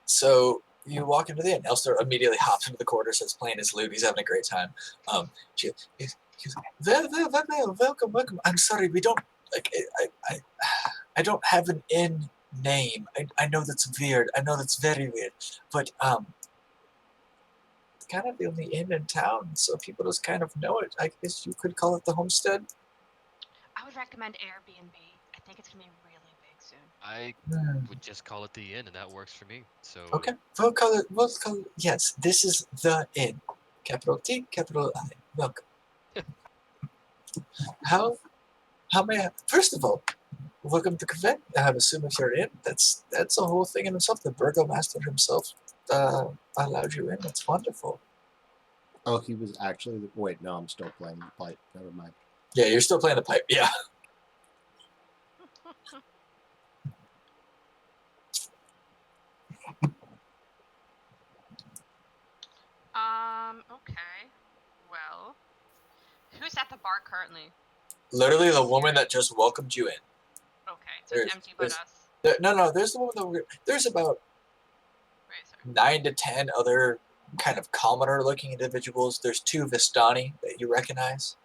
So you walk into the inn. Elster immediately hops into the corner, starts playing his lute. He's having a great time. He goes, well, welcome. I'm sorry, we don't like. I don't have an inn name. I know that's weird. I know that's very weird. But it's kind of the only inn in town, so people just kind of know it. I guess you could call it the homestead. I would recommend Airbnb. I think it's gonna be really big soon. I would just call it the inn, and that works for me. So Okay, we'll call it. Yes, this is the inn. Capital T, capital I. Welcome. How may I? First of all, welcome to Quebec. I assume if you're in, that's a whole thing in itself. The burgomaster himself allowed you in. That's wonderful. Oh, he was actually the. Wait, no, I'm still playing the pipe. Never mind. Yeah, you're still playing the pipe. Yeah. Okay. Well, who's at the bar currently? Literally the woman that just welcomed you in. Okay, so it's empty but us. No, there's the woman that there's about 9 to 10 other kind of commoner looking individuals. There's 2 Vistani that you recognize.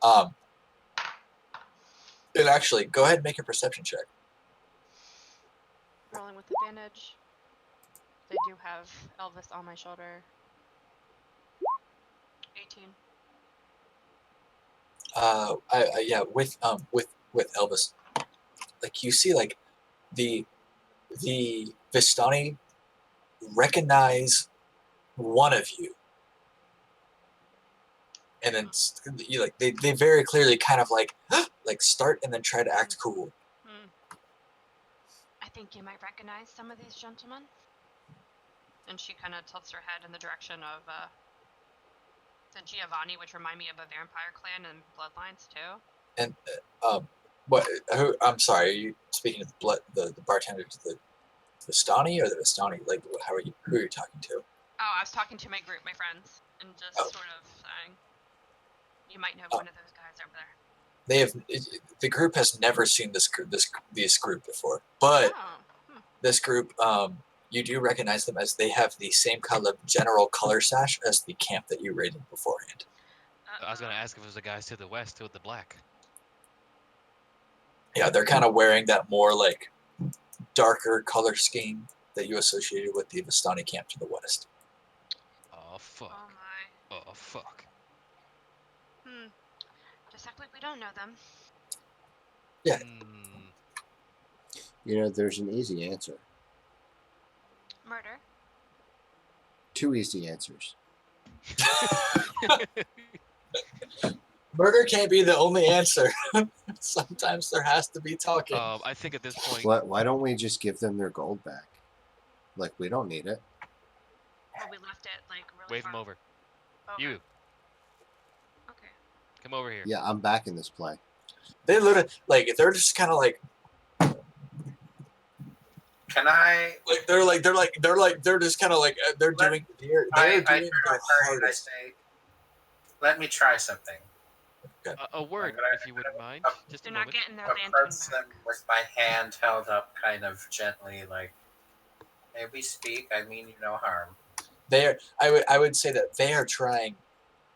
And actually, go ahead and make a perception check. Rolling with advantage. I do have Elvis on my shoulder. 18. Yeah, with Elvis, like you see, like the Vistani recognize one of you, and then you like they very clearly kind of like like start and then try to act cool. I think you might recognize some of these gentlemen. And she kind of tilts her head in the direction of the Giovanni, which remind me of a vampire clan and bloodlines too. And what? I'm sorry. Are you speaking of the bartender to the Vistani or the Vistani? Like, how are you? Who are you talking to? Oh, I was talking to my group, my friends, and just sort of saying, you might know one of those guys over there. They have. The group has never seen this group before, but this group, you do recognize them as they have the same general color sash as the camp that you raided beforehand. I was gonna ask if it was the guys to the west with the black. Yeah, they're kind of wearing that more like darker color scheme that you associated with the Vistani camp to the west. Oh fuck. Oh my. Oh fuck. Just act like we don't know them. Yeah. You know, there's an easy answer. Murder. 2 easy answers. Murder can't be the only answer. Sometimes there has to be talking. I think at this point... Why don't we just give them their gold back? Like, we don't need it. Well, we left it, like, really Wave far. them over. Okay. You. Okay. Come over here. Yeah, I'm back in this play. They literally, like, they're just kind of like... Can I... Like, they're just kind of like, they're doing... I turn to her and I say, let me try something. A word, if you wouldn't mind. Just They're a not moment. getting their lantern Approach back. them with my hand held up kind of gently, like, hey, we speak, I mean you no harm. I would say that they are trying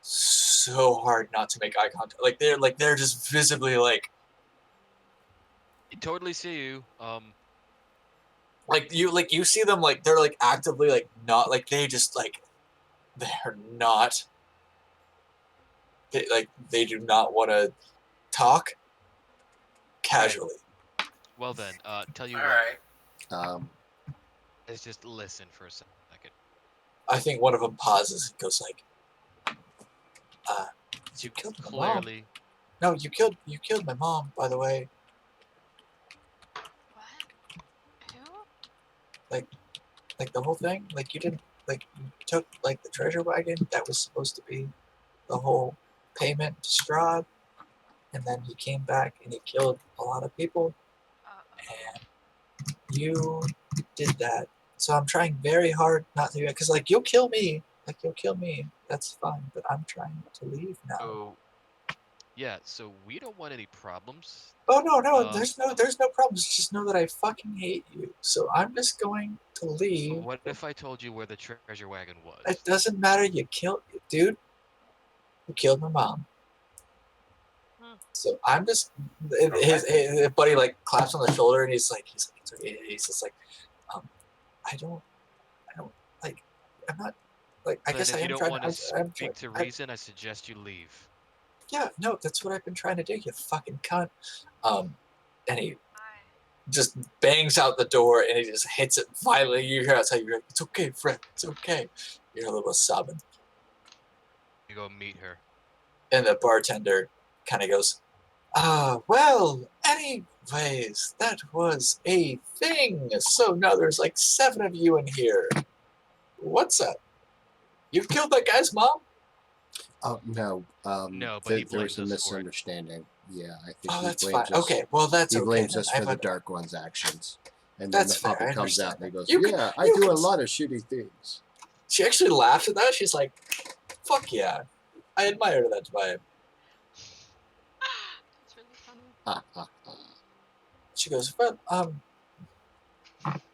so hard not to make eye contact. Like, they're just visibly like... I totally see you. Like, you see them, like, they're, like, actively, like, not, like, they just, like, they're not... They do not want to talk casually. Well then, tell you All what. right. Let's just listen for a second. I think one of them pauses and goes like, you killed my mom. No, you killed my mom, by the way. What? Who? Like the whole thing? Like, you didn't, like, you took, like, the treasure wagon that was supposed to be the whole payment to Strahd, and then he came back and he killed a lot of people, and you did that. So I'm trying very hard not to do it, because, like, you'll kill me. Like, you'll kill me. That's fine, but I'm trying to leave now. So, yeah, so we don't want any problems. Oh, no, there's no problems. Just know that I fucking hate you. So I'm just going to leave. What if I told you where the treasure wagon was? It doesn't matter. You killed... Dude, you killed my mom. So I'm just... His buddy, like, claps on the shoulder, and he's like, it's okay. He's just like, I don't, like, I'm not, like, I guess I am trying to... If you don't want to speak to reason, I suggest you leave. Yeah, no, that's what I've been trying to do, you fucking cunt. And he just bangs out the door, and he just hits it violently. You hear outside, you're like, it's okay, Fred, it's okay. You hear a little sobbing. You go meet her. And the bartender kind of goes, well, anyways, that was a thing. So now there's like 7 of you in here. What's up? You killed that guy's mom? Oh, no. No, but there was a misunderstanding. Yeah, I think that's fine. Okay, well, that's okay. He blames us for the Dark One's actions. And then that's the puppet fair, comes out and he goes, I do a lot of shitty things. She actually laughed at that. She's like, fuck yeah. I admire that vibe. That's really funny. She goes, well,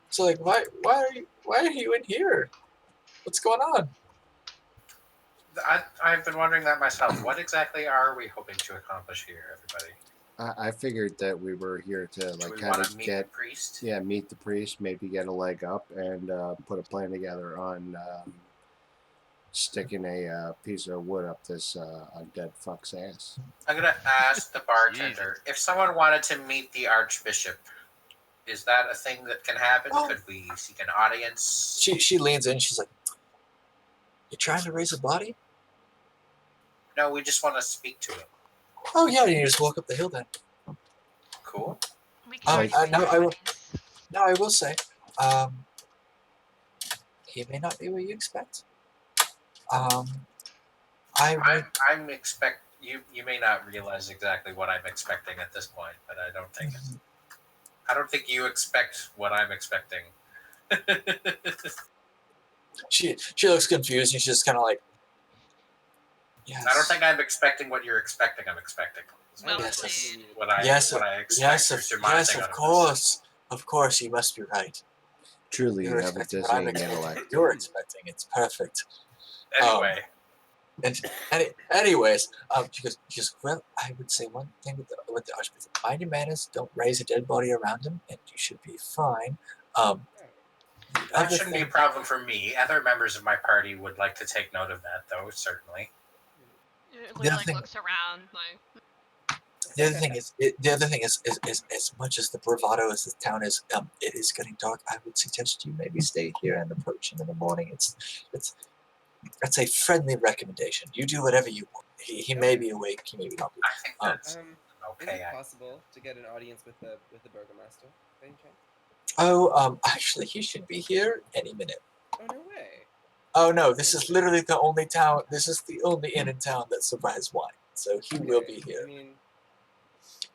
so like, why are you in here? What's going on? I've been wondering that myself. What exactly are we hoping to accomplish here, everybody? I figured that we were here to, like, we kind want of to meet get... the priest? Yeah, meet the priest, maybe get a leg up, and put a plan together on sticking a piece of wood up this undead fuck's ass. I'm gonna ask the bartender if someone wanted to meet the Archbishop. Is that a thing that can happen? Oh. Could we seek an audience? She leans in. She's like, "You trying to raise a body?" No, we just want to speak to him. Oh yeah, you just walk up the hill then. Cool. We can already no, raise I will. bodies. No, I will say, he may not be what you expect. I'm expect you. You may not realize exactly what I'm expecting at this point, but I don't think you expect what I'm expecting. She looks confused. And she's just kind of like, yes. I don't think I'm expecting what you're expecting. I'm expecting. Well Yes, played. What I Yes, expect. yes, or surmising out course. Of course, you must be right. Truly, you You're have a expecting what I'm dizzying expecting. intellect. You're expecting. It's perfect. this. Anyway, Anyways, she goes, well, I would say one thing with the Archbishop. Mind your manners. Don't raise a dead body around him, and you should be fine. that shouldn't be a problem for me. Other members of my party would like to take note of that, though. Certainly. Lou like looks around like. The other thing is, as much as the bravado as the town is, it is getting dark. I would suggest you maybe stay here and approach him in the morning. That's a friendly recommendation. You do whatever you want. He may be awake. He may be not. I think that's Is okay. it possible to get an audience with the burgomaster by any chance? Oh, actually, he should be here any minute. Oh no way! Oh no, this is literally the only town. This is the only inn in town that supplies wine, so he will be here. I mean,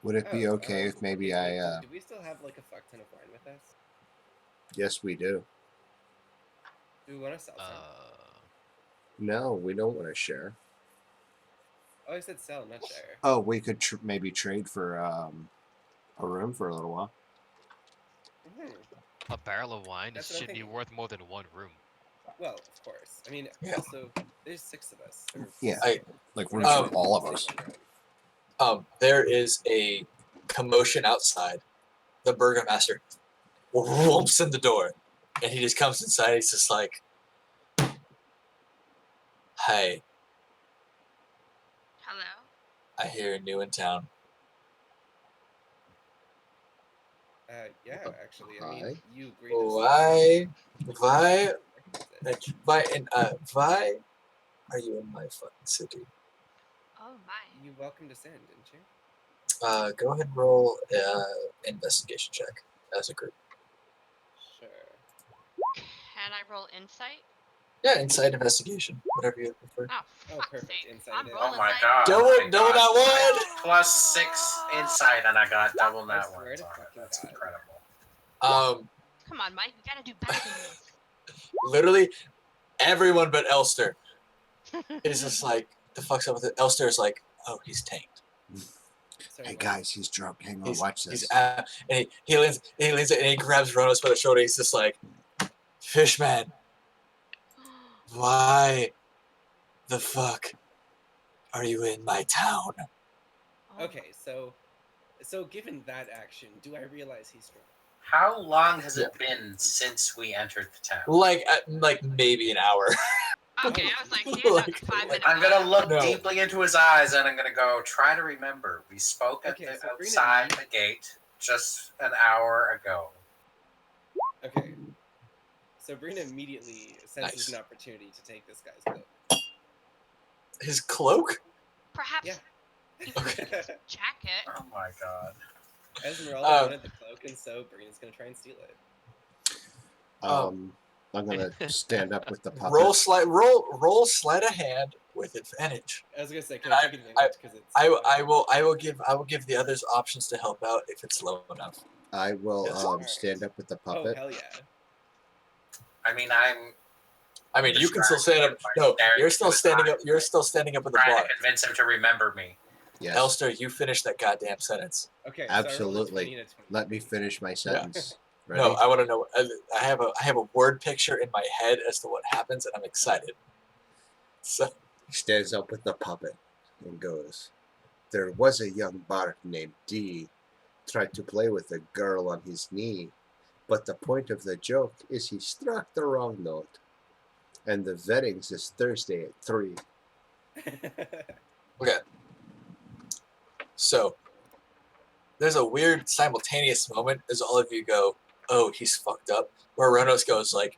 Would it be okay if maybe do we still have like a fuck ton of wine with us? Yes, we do. Do we want to sell some? No, we don't want to share. Oh, I said sell, not share. Oh, we could maybe trade for a room for a little while. A barrel of wine That's what I'm should be thinking. worth more than one room. Well, of course. I mean, Yeah. also, there's 6 of us. or Yeah, like we're rooms not for all of gonna us. take one room. There is a commotion outside. The burgomaster whoops in the door, and he just comes inside. He's just like, "Hey, Hello. I hear you're new in town. Yeah, actually, I mean, Hi. you agreed to Why recognize it. are you in my fucking city? Oh my. You welcomed us in, didn't you? Go ahead and roll investigation check as a group. Sure. Can I roll insight? Yeah, inside investigation, whatever you prefer. Oh, Oh, fuck's perfect. sake. Insight I'm it is. rolling Oh my like- god. Double I got that one. Plus 6 insight, and I got double I that swear one. to fucking That's God. incredible. Come on, Mike. You gotta do better than Literally everyone but Elster is just like, the fuck's up with it? Elster is like, oh, he's tanked. Sorry, Hey what? guys, he's drunk. Hang on, watch this. And he leans and he grabs Ronos by the shoulder. He's just like, Fishman, why the fuck are you in my town? Oh. Okay, so given that action, do I realize he's drunk? How long has it been since we entered the town? Like maybe an hour. Okay, I was like, he had Like- 5 minutes. I'm gonna look No. deeply into his eyes, and I'm gonna go try to remember. We spoke at Okay, the so Brina, outside the gate just an hour ago. Okay. Sabrina immediately senses Nice. an opportunity to take this guy's cloak. His cloak? Perhaps Yeah. you could jacket. Oh my god. Esmeralda wanted the cloak, and so Brina's gonna try and steal it. I'm gonna stand up with the puppet. Roll sleight of hand with advantage. I was gonna say, can And I take advantage because it's. I will give the others options to help out if it's low enough. I will Yes. stand up with the Oh puppet. hell yeah! I mean, I'm I mean, you can still stand up. No, you're still standing up. You're still standing up with the trying bar. to convince him to remember me. Yes. Elster, you finish that goddamn sentence. Okay, Absolutely. So I rolled a 20 and a 20. Let me finish my sentence. Ready? No, I want to know. I have a word picture in my head as to what happens, and I'm excited. So He stands up with the puppet and goes, "There was a young bard named D. Tried to play with a girl on his knee, but the point of the joke is he struck the wrong note. And the vettings is Thursday at 3. Okay. So there's a weird simultaneous moment as all of you go, "Oh, he's fucked up," where Ronos goes like,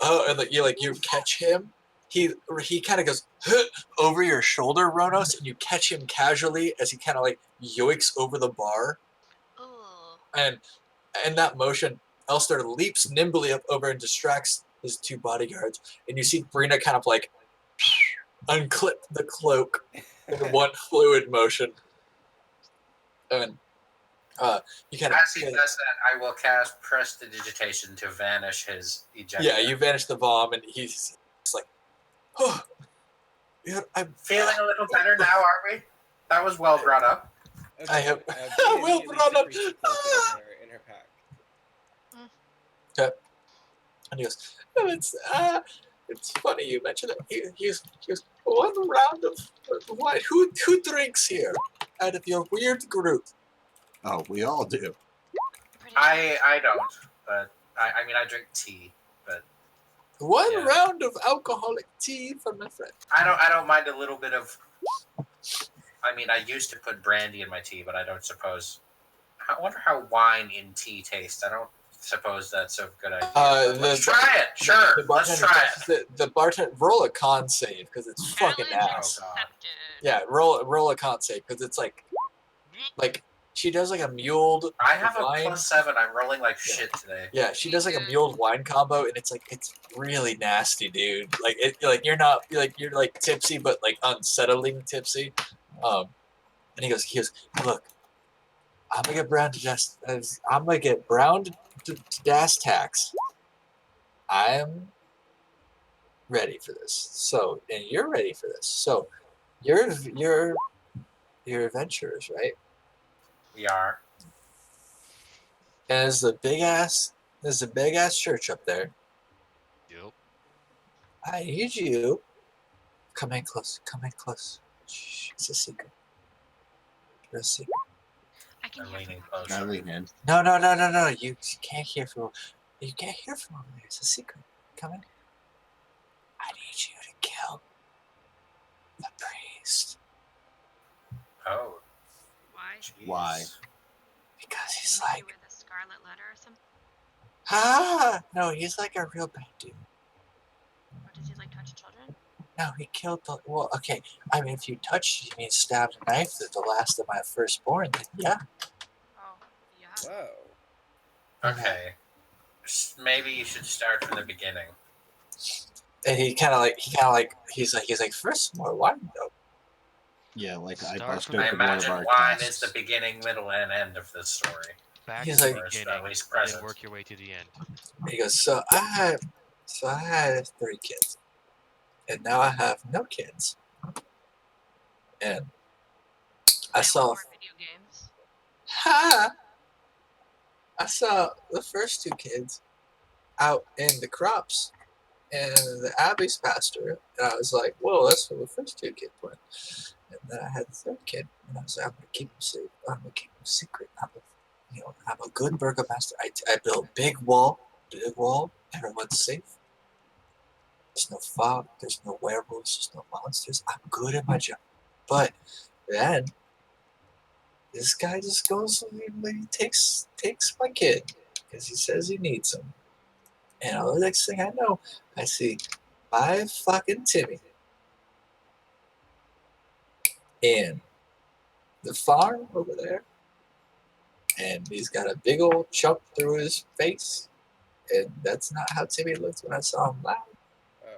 "Oh," and you catch him. He kind of goes over your shoulder, Ronos, and you catch him casually as he kind of like yoinks over the bar, Ooh. and in that motion, Elster leaps nimbly up over and distracts his 2 bodyguards, and you see Brina kind of like unclip the cloak in one fluid motion, and you kind of As he does that, I will cast Prestidigitation to vanish his ejector. yeah, you vanish the bomb, and he's like, "Oh, yeah, I'm Feeling a little better now, are we? That was well brought up. Okay, I have Brina well immediately brought up." secretes the cloak in her pack. Okay. And he goes, "Oh, it's funny you mentioned it. He goes, one round of wine. Who drinks here out of your weird group?" Oh, we all do. Pretty I don't, but I mean I drink tea, but One Yeah. round of alcoholic tea for my friend. I don't mind a little bit of. I mean, I used to put brandy in my tea, but I don't suppose. I wonder how wine in tea tastes. I don't suppose that's a good idea. Let's try it. Sure, let's try it. The bartender roll a con save because it's fucking Challenge ass. accepted. Yeah, roll a con save because it's like she does like a muled. I have wine. a +7. I'm rolling like shit today. Yeah, she does like a muled wine combo, and it's really nasty, dude. You're not you're like tipsy, but like unsettling tipsy. And he goes, look, I'm gonna get brown to gas tax. I'm ready for this. So, and you're ready for this. So, you're adventurers, right? We are. And there's a big ass church up there. Yep. I need you. Come in close. Shh, it's a secret. It's a secret. I can I'm hear leaning from closer. I lean in. No. You can't hear from. You can't hear from over there. It's a secret. Come in. I need you to kill the priest Oh, Why? jeez. Why? because he's Didn't he like, with a scarlet letter or something? no, he's like a real bad dude. Or does he like touch children? No, he killed the. Well, okay. I mean, if you touched, you mean stabbed a knife at the last of my firstborn, then yeah. Oh, yeah. Whoa. Okay. Maybe you should start from the beginning. And he's like, first more wine though. Yeah, like I Start bust from I open one of imagine our wine casks. is the beginning, middle, and end of the story. Back He's to the like- beginning, At least and present. then work your way to the end. He goes, so I had 3 kids, and now I have no kids. And I Play saw, more video games. I saw the first 2 kids out in the crops, and the Abbey's pastor, and I was like, whoa, that's where the first 2 kids went. And then I had the 3rd kid, and I was like, I'm gonna keep him safe. I'm gonna keep him secret. I'm a good burgomaster. I built big wall, everyone's safe. There's no fog, there's no werewolves, there's no monsters. I'm good at my job. But then this guy just goes and he takes my kid because he says he needs him. And the next thing I know, I see my fucking Timmy in the farm over there. And he's got a big old chunk through his face. And that's not how Timmy looked when I saw him last. Oh.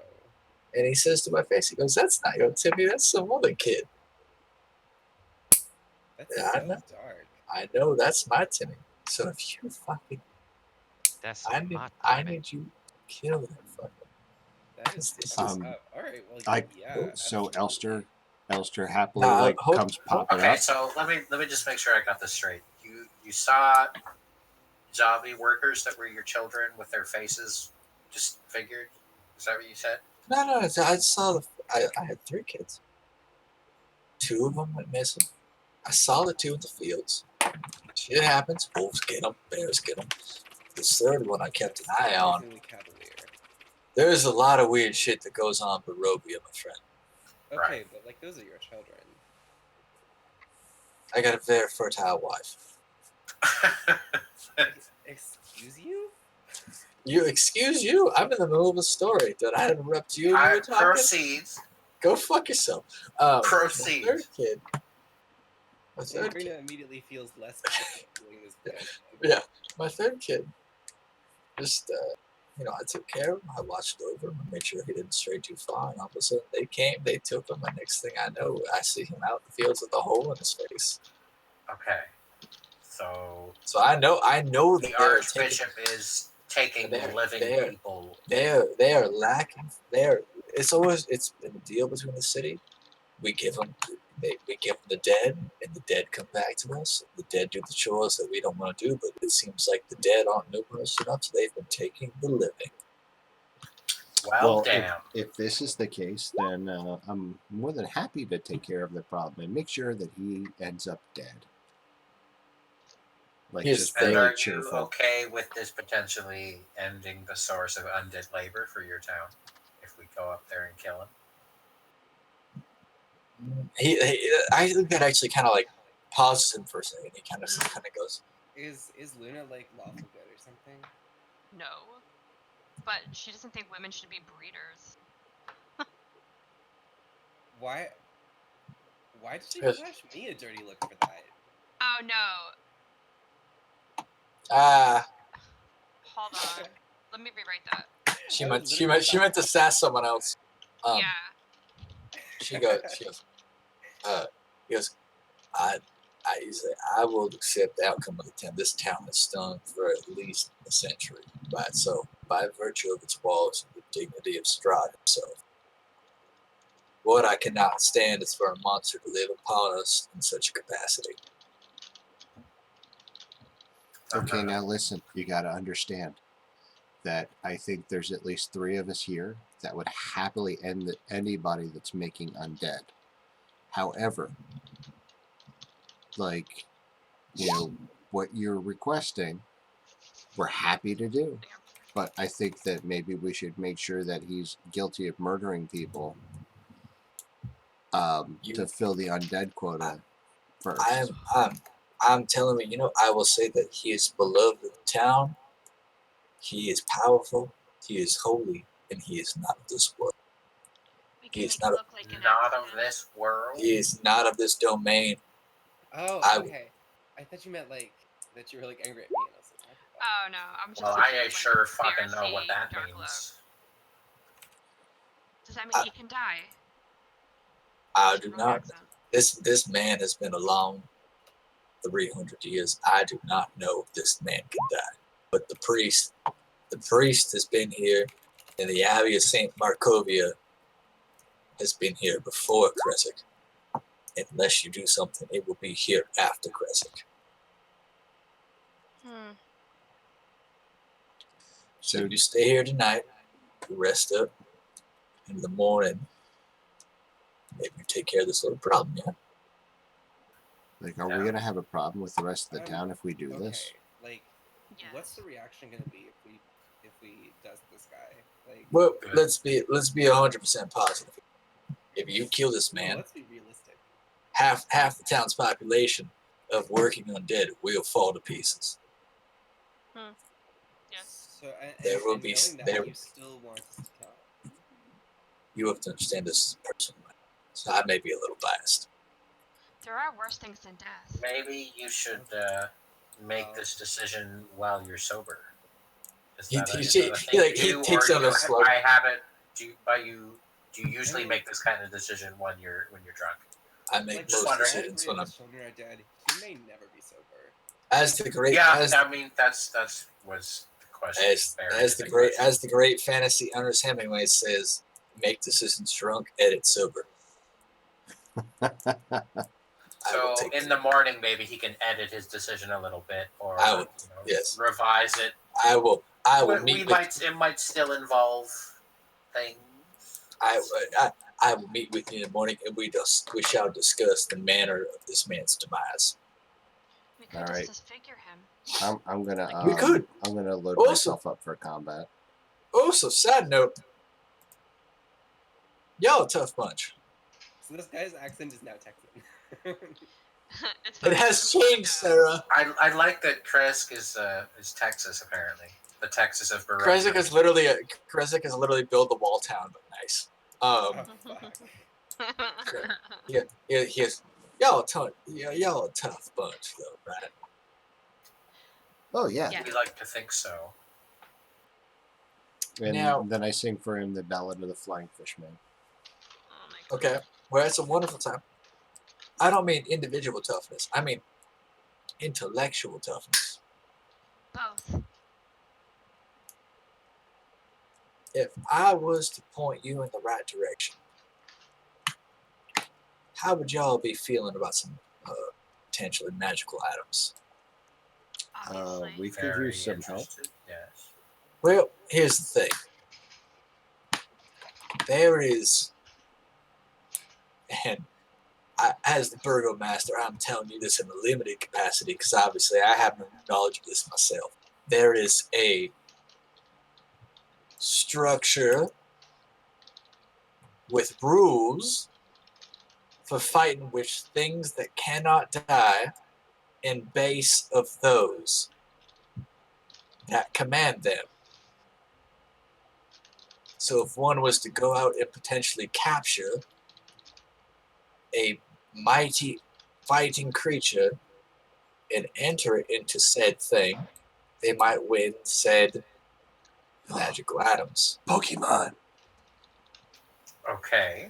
And he says to my face, he goes, that's not your Timmy, that's some other kid. That Yeah, I sounds know. dark. I know that's my Timmy. So if you fucking, That's I need you to kill that fucker. That is This fucked is- up. All right. Well, I- yeah. So absolutely. Elster happily Nah, hold- comes popping Okay, up. so let me just make sure I got this straight. You saw zombie workers that were your children with their faces disfigured? Is that what you said? No, I saw I had 3 kids. 2 of them went missing. I saw the 2 in the fields. Shit happens. Wolves get them. Bears get them. This 3rd one I kept an eye on. Surprisingly cavalier. There's a lot of weird shit that goes on in Barovia, my friend. Okay, Right. but like those are your children. I got a very fertile wife. Excuse you? You excuse you? I'm in the middle of a story. Did I interrupt you? You were talking. Proceeds. Go fuck yourself. Proceed. My third kid. My And third Karina kid. immediately feels less bad doing this plan. Yeah, my third kid. Just I took care of him. I watched over him and made sure he didn't stray too far. And all of a sudden, they came, they took him, and next thing I know, I see him out in the fields with a hole in his face. Okay. So I know the that they're taking. Archbishop is taking living people. They are lacking. It's been a deal between the city. We give them the dead, and the dead come back to us. The dead do the chores that we don't want to do, but it seems like the dead aren't numerous enough, so they've been taking the living. Well, damn. If this is the case, then I'm more than happy to take care of the problem and make sure that he ends up dead. Like, just And very are cheerful. you okay with this potentially ending the source of undead labor for your town if we go up there and kill him? I think that actually kind of like pauses him for a second. He kind of goes. Is Luna like lawful good or something? No, but she doesn't think women should be breeders. Why did she flash me a dirty look for that? Oh no. Hold on. Let me rewrite that. She meant to sass someone else. Yeah. He goes, I will accept the outcome of the town. This town has stung for at least a century. By virtue of its walls and the dignity of Strahd himself. What I cannot stand is for a monster to live upon us in such a capacity. Okay, now listen, you got to understand that I think there's at least 3 of us here that would happily end anybody that's making undead. However, like, what you're requesting, we're happy to do. But I think that maybe we should make sure that he's guilty of murdering people to fill the undead quota first. I'm telling you, I will say that he is beloved of the town. He is powerful. He is holy, and he is not of this world. He is not of this world. He is not of this domain. Oh, okay. I thought you meant like that you were like angry at me, and I was like, oh no, I'm just. Well, I sure fucking know what that means. Does that mean he can die? I do not. This man has been along 300 years. I do not know if this man can die. But the priest has been here, and the Abbey of St. Markovia has been here before Kresic. Unless you do something, it will be here after Kresic. So you stay here tonight, you rest up, in the morning, maybe you take care of this little problem, yeah? Like, are we going to have a problem with the rest of the town if we do this? Like, what's the reaction going to be if we dust this guy? Like, well, let's be 100% positive. If you kill this man, let's be realistic. Half the town's population of working undead will fall to pieces. Yes. So there will be. There, you still want us to kill him. You have to understand this is personal, so I may be a little biased. There are worse things than death. Maybe you should make this decision while you're sober. He takes on a slow. By habit, do you usually make this kind of decision when you're drunk? I make most decisions when I'm. Children are dead. He may never be sober. As the great. I mean, that's was the question. As the great fantasy Ernest Hemingway says, make decisions drunk, edit sober. So in the morning, maybe he can edit his decision a little bit, or revise it. I will It might still involve things. I will meet with you in the morning, and we shall discuss the manner of this man's demise. We could just disfigure him. I'm gonna. We could. I'm gonna load myself up for combat. So side note, y'all a tough bunch. So this guy's accent is now Texan. It's It fine, has I'm changed, Sarah. I like that Kresk is Texas apparently. The Texas of Barovia. Krezek is literally build the wall town, but nice. Oh, fuck. He is. Y'all a tough bunch, though, right? Oh yeah. Yeah. We like to think so. And Now- then I sing for him the Ballad of the Flying Fishman. Oh my god. Okay. Well, it's a wonderful time. I don't mean individual toughness. I mean intellectual toughness. Both. If I was to point you in the right direction, how would y'all be feeling about some potentially magical items? Obviously. We could Very use some help. interested. Yes. Well, here's the thing. There is, and as the burgomaster, I'm telling you this in a limited capacity because obviously I have no knowledge of this myself. There is a structure with rules for fighting with things that cannot die in base of those that command them. So if one was to go out and potentially capture a mighty fighting creature and enter it into said thing, they might win said magical items. Pokemon. Okay.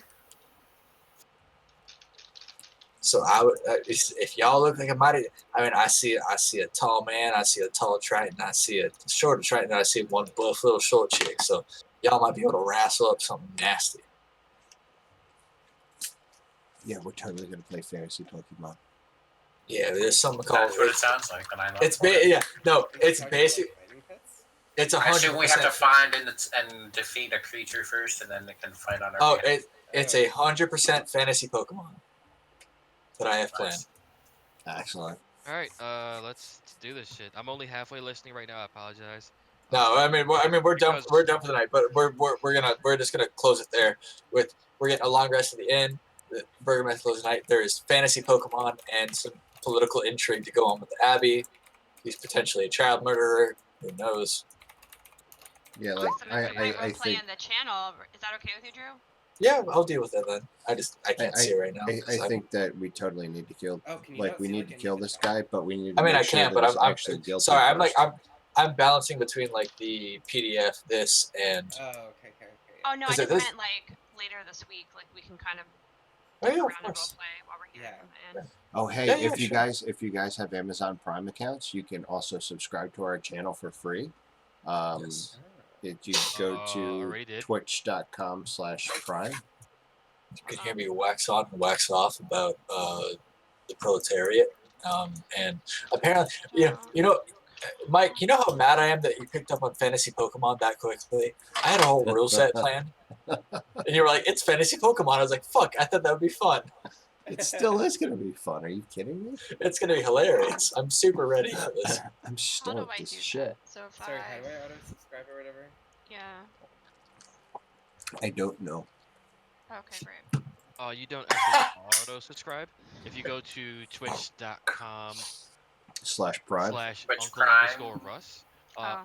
So I would, if y'all look like a mighty, I mean, I see a tall man, I see a tall Triton, I see a short Triton, I see one buff little short chick. So y'all might be able to wrestle up something nasty. Yeah, we're totally gonna play fantasy Pokemon. Yeah, there's something called. That's what it sounds like, and I love It's it. yeah, no, Is he it's talking about, basic. like, fighting pets? It's I assume 100%. we have to find and defeat a creature first, and then they can fight on our Oh, behalf. it's 100% fantasy Pokemon that I have planned. Nice. Excellent. All right, let's do this shit. I'm only halfway listening right now. I apologize. No, I mean we're done. because- We're done for the night, but we're just gonna close it there. We're getting a long rest at the end. The Burgermaster closes the night. There is fantasy Pokemon and some political intrigue to go on with the Abbey. He's potentially a child murderer. Who knows? Yeah, like Awesome. If we I roleplay think on the channel, is that okay with you, Drew? Yeah, I'll deal with that then. I can't see it right now. I think that we totally need to kill. Oh, can you Like not we see, need like, to any kill of the this chat? guy, but we need. To I mean, make I sure can't, that but he's I'm actually guilty sorry. first. I'm balancing between like the PDF, this, and Oh, okay. Oh no, I Is it just this? meant like later this week. Like we can kind of oh, dick yeah, of around and course. roleplay while we're here. Yeah. And Oh hey, Yeah, if you sure. guys have Amazon Prime accounts, you can also subscribe to our channel for free. Yes. If you go to already did. twitch.com/prime. You can hear me wax on and wax off about the proletariat, and apparently, Mike, you know how mad I am that you picked up on fantasy Pokemon that quickly? I had a whole rule set planned, and you were like, "It's fantasy Pokemon." I was like, "Fuck!" I thought that would be fun. It still is gonna be fun. Are you kidding me? It's gonna be hilarious. I'm super ready for this. I'm how do stoked I as do shit. that? So if Sorry, how do I auto subscribe or whatever? Yeah. I don't know. Okay, great. You don't actually auto subscribe. If you go to twitch.com/uncle_russ, /prime. Twitch Prime. Oh.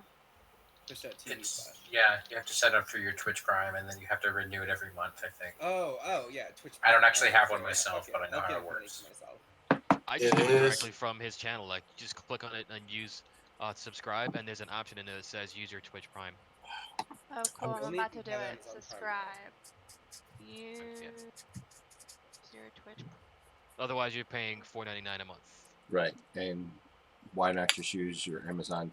Twitch.tv/ Yeah, you have to set up for your Twitch Prime, and then you have to renew it every month, I think. Oh, yeah, Twitch. I don't actually have one Sorry, myself, but I know I'll how get it works. for myself. I just do It it is. directly from his channel. Like, you just click on it and use subscribe, and there's an option in there that says use your Twitch Prime. Oh, cool. I'm Only about if you to do have it. Amazon Prime. Subscribe. Use your Twitch. Otherwise, you're paying $4.99 a month. Right. And why not just use your Amazon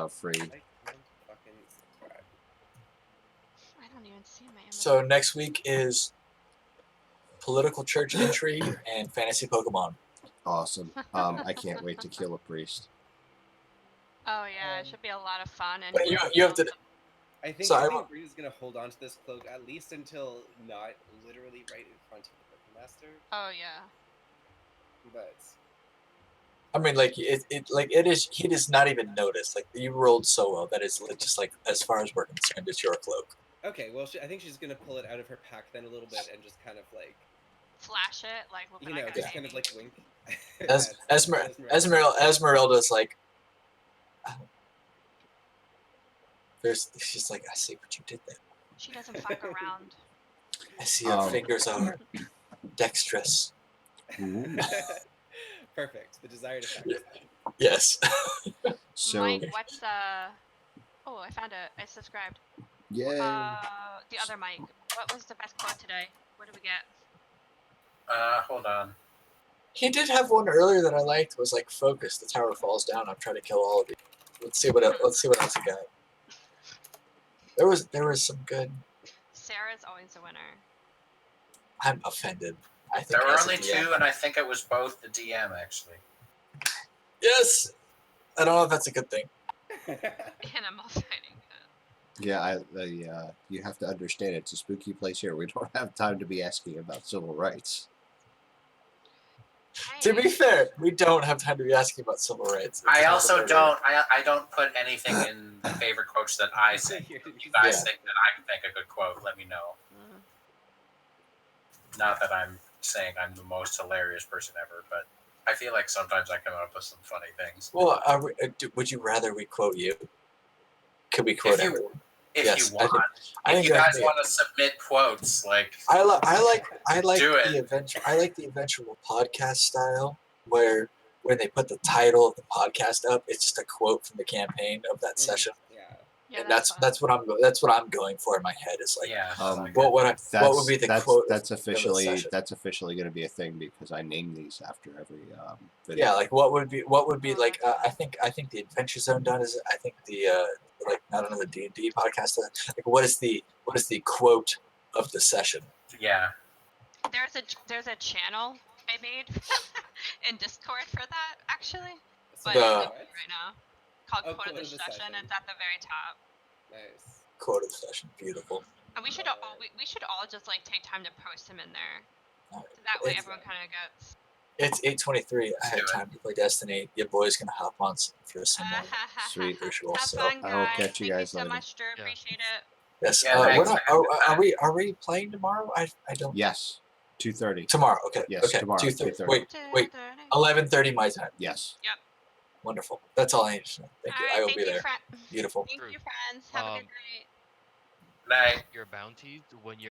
free? I can't fucking subscribe. I don't even see my Amazon. So next week is political church intrigue and fantasy Pokemon. Awesome. I can't wait to kill a priest. Oh yeah, it should be a lot of fun. And But you have to. I think So I Reed is gonna hold on to this cloak at least until not literally right in front of the Burgermaster. Oh yeah. But I mean, like it is. He does not even notice. Like you rolled so well that it's just like as far as we're concerned, it's your cloak. Okay, well, I think she's gonna pull it out of her pack then a little bit and just kind of like, Flash it, like, look you what I know, got, just baby. kind of like wink. Esmeralda's like, oh. She's like, I see what you did there. She doesn't fuck around. I see your fingers are dexterous. Perfect. The desired effect. Yes. So Mike, what's Oh, I found it. I subscribed. yay. The other Mike. What was the best quote today? What did we get? Hold on. He did have one earlier that I liked. It was like, focus. The tower falls down. I'm trying to kill all of you. Let's see what else he got. There was some good. Sarah's always a winner. I'm offended. I think There were as a only DM, two, and I think it was both the DM actually. Yes. I don't know if that's a good thing. Animal fighting. Yeah, you have to understand it's a spooky place here. We don't have time to be asking about civil rights. To be fair, we don't have time to be asking about civil rights. I also don't. I don't put anything in the favorite quotes that I say. If you guys think that I can think a good quote, let me know. Not that I'm saying I'm the most hilarious person ever, but I feel like sometimes I come up with some funny things. Well, would you rather we quote you? Could we quote everyone? If you want. If you guys want to submit quotes, like I like do it. the eventual podcast style where when they put the title of the podcast up, it's just a quote from the campaign of that session. Yeah, and that's what I'm going for in my head. Is like, what would be the quote? That's officially going to be a thing because I name these after every video. Yeah, like what would be like? I think the Adventure Zone done is. I think the like I don't know the D&D podcast. Like what is the quote of the session? Yeah. There's a channel I made in Discord for that actually, but The- it's right now called Quote of the Session. It's at the very top. Nice. Quote of the session, beautiful. And we should all just like take time to post them in there, so that way everyone kind of gets. It's 8:23. I had time to play Destiny. Your boy's gonna hop on for some more sweet ritual. Have So fun, guys. I'll catch you guys Thank you so later. much, Drew. Appreciate it. Yes. Yeah, We're not, are we playing tomorrow? I don't. Yes. 2:30. Tomorrow. Okay. Yes. Okay. Tomorrow. 2:30. 2:30. Wait. 11:30 my time. Yes. Yep. Wonderful. That's all I need to know. Thank you. All right, I will thank be you, there. Beautiful. Thank you, friends. Have a good night. Night. Your bounties when you're